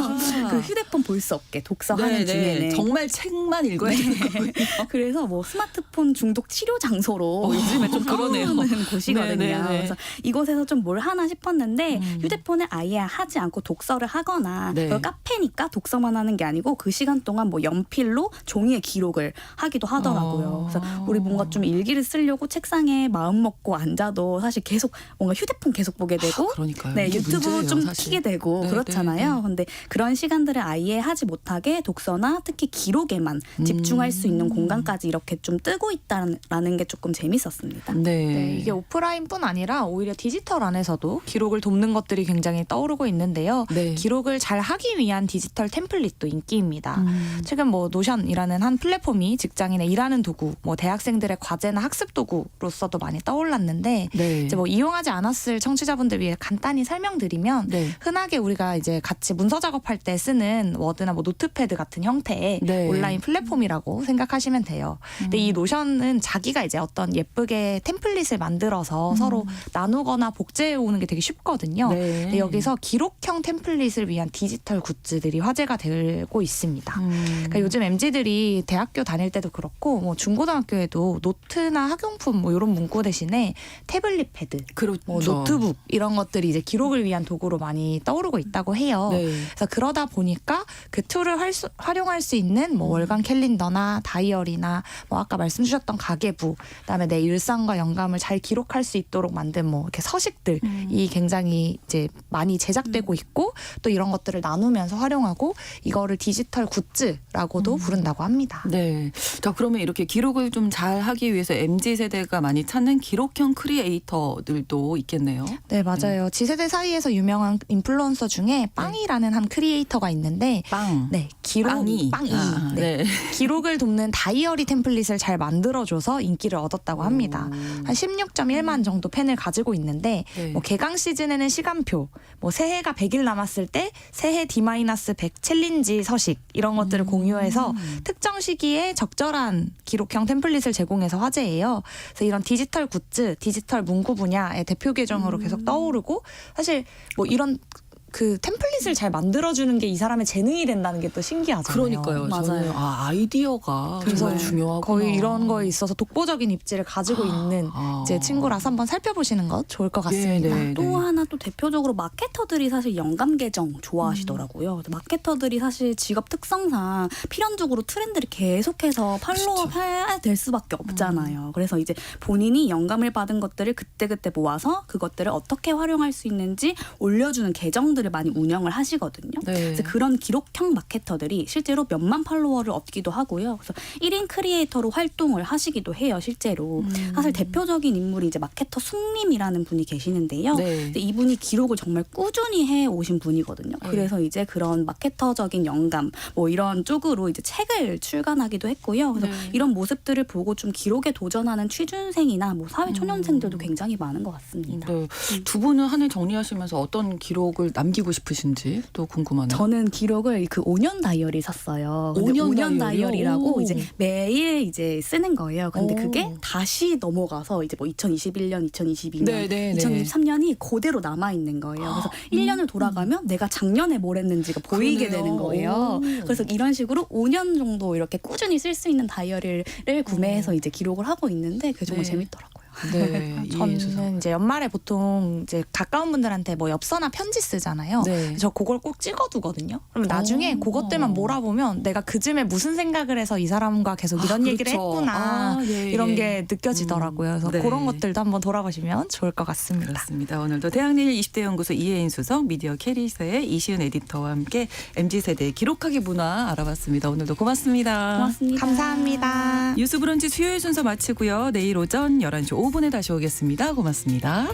그 휴대폰 볼 수 없게 독서하는 중에는 정말 책만 읽어야 되는 거군요. 그래서 뭐 스마트폰 중독 치료 장소로 요즘에 좀 그러네요. 떠오르는 곳이거든요. 네네네. 그래서 이곳에서 좀 뭘 하나 싶었는데 휴대폰을 아예 하지 않고 독서를 하거나 네. 카페니까 독서만 하는 게 아니고 그 시간 동안 뭐 연필로 종이에 기록을 하기도 하더라고요. 그래서 우리 뭔가 좀 일기를 쓰려고 책상에 마음 먹고 앉아도 사실 계속 뭔가 휴대폰 계속 보게 되고 그러니까요. 네, 이게 유튜브 문제예요, 좀 사실. 키게 되고 네, 그렇잖아요. 네, 근데 그런 시간들을 아예 하지 못하게 독서나 특히 기록에만 집중할 수 있는 공간까지 이렇게 좀 뜨고 있다는 게 조금 재밌었습니다. 네. 네, 이게 오프라인뿐 아니라 오히려 디지털 안에서도 기록을 돕는 것들이 굉장히 떠오르고 있는데요. 네. 기록을 잘 하기 위한 디지털 템플릿도 인기입니다. 최근 뭐 노션이라는 한 플랫폼이 직장인의 일하는 도구, 뭐 대학생들의 과제나 학습 도구로서도 많이 떠올랐는데 네. 이제 뭐 이용하지 않았을 청취자분들 위해 간단히 설명드리면 네. 흔하게 우리가 이제 같이 문서 작업할 때 쓰는 워드나 뭐 노트패드 같은 형태의 네. 온라인 플랫폼이라고 생각하시면 돼요. 근데 이 노션은 자기가 이제 어떤 예쁘게 템플릿을 만들어서 서로 나누거나 복제해 오는 게 되게 쉽거든요. 네. 근데 여기서 기록형 템플릿을 위한 디지털 굿즈들이 화제가 되고 있습니다. 그러니까 요즘 MZ들이 대학교 다닐 때도 그렇고 뭐 중고등학교에도 노트나 학용품 뭐 이런 문구 대신에 태블릿 패드, 그렇죠. 뭐 노트북 이런 것들이 이제 기록을 위한 도구로 많이 떠오르고 있다고 해요. 네. 그래서 그러다 보니까 그 툴을 활용할 수 있는 뭐 월간 캘린더나 다이어리나 뭐 아까 말씀 주셨던 가계부, 그다음에 내 일상과 영감을 잘 기록할 수 있도록 만든 뭐 이렇게 서식들이 굉장히 이제 많이 제작되고 있고 또 이런 것들을 나누면서 활용하고 이거를 디지털 굿즈라고도 부른다고 합니다. 네. 자, 그러면 이렇게 기록을 좀 잘 하기 위해서 MZ세대가 많이 찾는 기록형 크리에이터들도 있겠네요. 네, 맞아요. G세대 사이에서 유명한 인플루언서 중에 빵이라는 한 크리에이터가 있는데 빵. 네, 기록이 아, 네. 기록을 돕는 다이어리 템플릿을 잘 만들어줘서 인기를 얻었다고 합니다. 한 16.1만 정도 팬을 가지고 있는데 네. 뭐 개강 시즌에는 시간표, 뭐 새해가 100일 남았을 때 새해 D-100 챌린지 서식 이런 것들을 공유해서 특정 시기에 적절한 기록형 템플릿을 제공해서 화제예요. 그래서 이런 디지털 굿즈, 디지털 문구 분야의 대표 계정으로 계속 떠오르고 사실 뭐 이런 그 템플릿을 잘 만들어주는 게 이 사람의 재능이 된다는 게 또 신기하잖아요. 그러니까요. 맞아요. 저는 아이디어가 그래서 정말 중요하구나. 거의 이런 거에 있어서 독보적인 입지를 가지고 있는 이제 친구라서 한번 살펴보시는 것 좋을 것 같습니다. 네, 네. 또 하나 또 대표적으로 마케터들이 사실 영감 계정 좋아하시더라고요. 그래서 마케터들이 사실 직업 특성상 필연적으로 트렌드를 계속해서 팔로우해야 될 수밖에 없잖아요. 그래서 이제 본인이 영감을 받은 것들을 그때그때 모아서 그것들을 어떻게 활용할 수 있는지 올려주는 계정들을 많이 운영을 하시거든요. 네. 그래서 그런 기록형 마케터들이 실제로 몇만 팔로워를 얻기도 하고요. 그래서 1인 크리에이터로 활동을 하시기도 해요, 실제로. 사실 대표적인 인물이 이제 마케터 숭님이라는 분이 계시는데요. 네. 근데 이분이 기록을 정말 꾸준히 해 오신 분이거든요. 그래서 이제 그런 마케터적인 영감 뭐 이런 쪽으로 이제 책을 출간하기도 했고요. 그래서 네. 이런 모습들을 보고 좀 기록에 도전하는 취준생이나 뭐 사회 초년생들도 굉장히 많은 것 같습니다. 네. 두 분은 한 해 정리하시면서 어떤 기록을 남기고 싶으신지 또 궁금하네요. 저는 기록을 그 5년 다이어리 샀어요. 근데 5년 5년 다이어리요? 다이어리라고 오. 이제 매일 이제 쓰는 거예요. 근데 오. 그게 다시 넘어가서 이제 뭐 2021년, 2022년, 네, 네, 네. 2023년이 그대로 남아 있는 거예요. 그래서 1년을 돌아가면 내가 작년에 뭘 했는지가 보이게 그러네요. 되는 거예요. 오. 그래서 이런 식으로 5년 정도 이렇게 꾸준히 쓸 수 있는 다이어리를 구매해서 이제 기록을 하고 있는데 그게 정말 네. 재밌더라고요. 네. 이해해 주셔서. 저는 이제 연말에 보통 이제 가까운 분들한테 뭐 엽서나 편지 쓰잖아요. 네. 저 그걸 꼭 찍어두거든요. 그러면 나중에 그것들만 몰아보면 내가 그쯤에 무슨 생각을 해서 이 사람과 계속 이런 얘기를 그렇죠. 했구나 예, 이런 예. 게 느껴지더라고요. 그래서 네. 그런 것들도 한번 돌아보시면 좋을 것 같습니다. 그렇습니다. 오늘도 대학일 20대 연구소 이혜인 수석, 미디어 캐리서의 이시은 에디터와 함께 MZ세대의 기록하기 문화 알아봤습니다. 오늘도 고맙습니다. 고맙습니다. 감사합니다. 뉴스 브런치 수요일 순서 마치고요. 내일 오전 11시 5분에 다시 오겠습니다. 고맙습니다.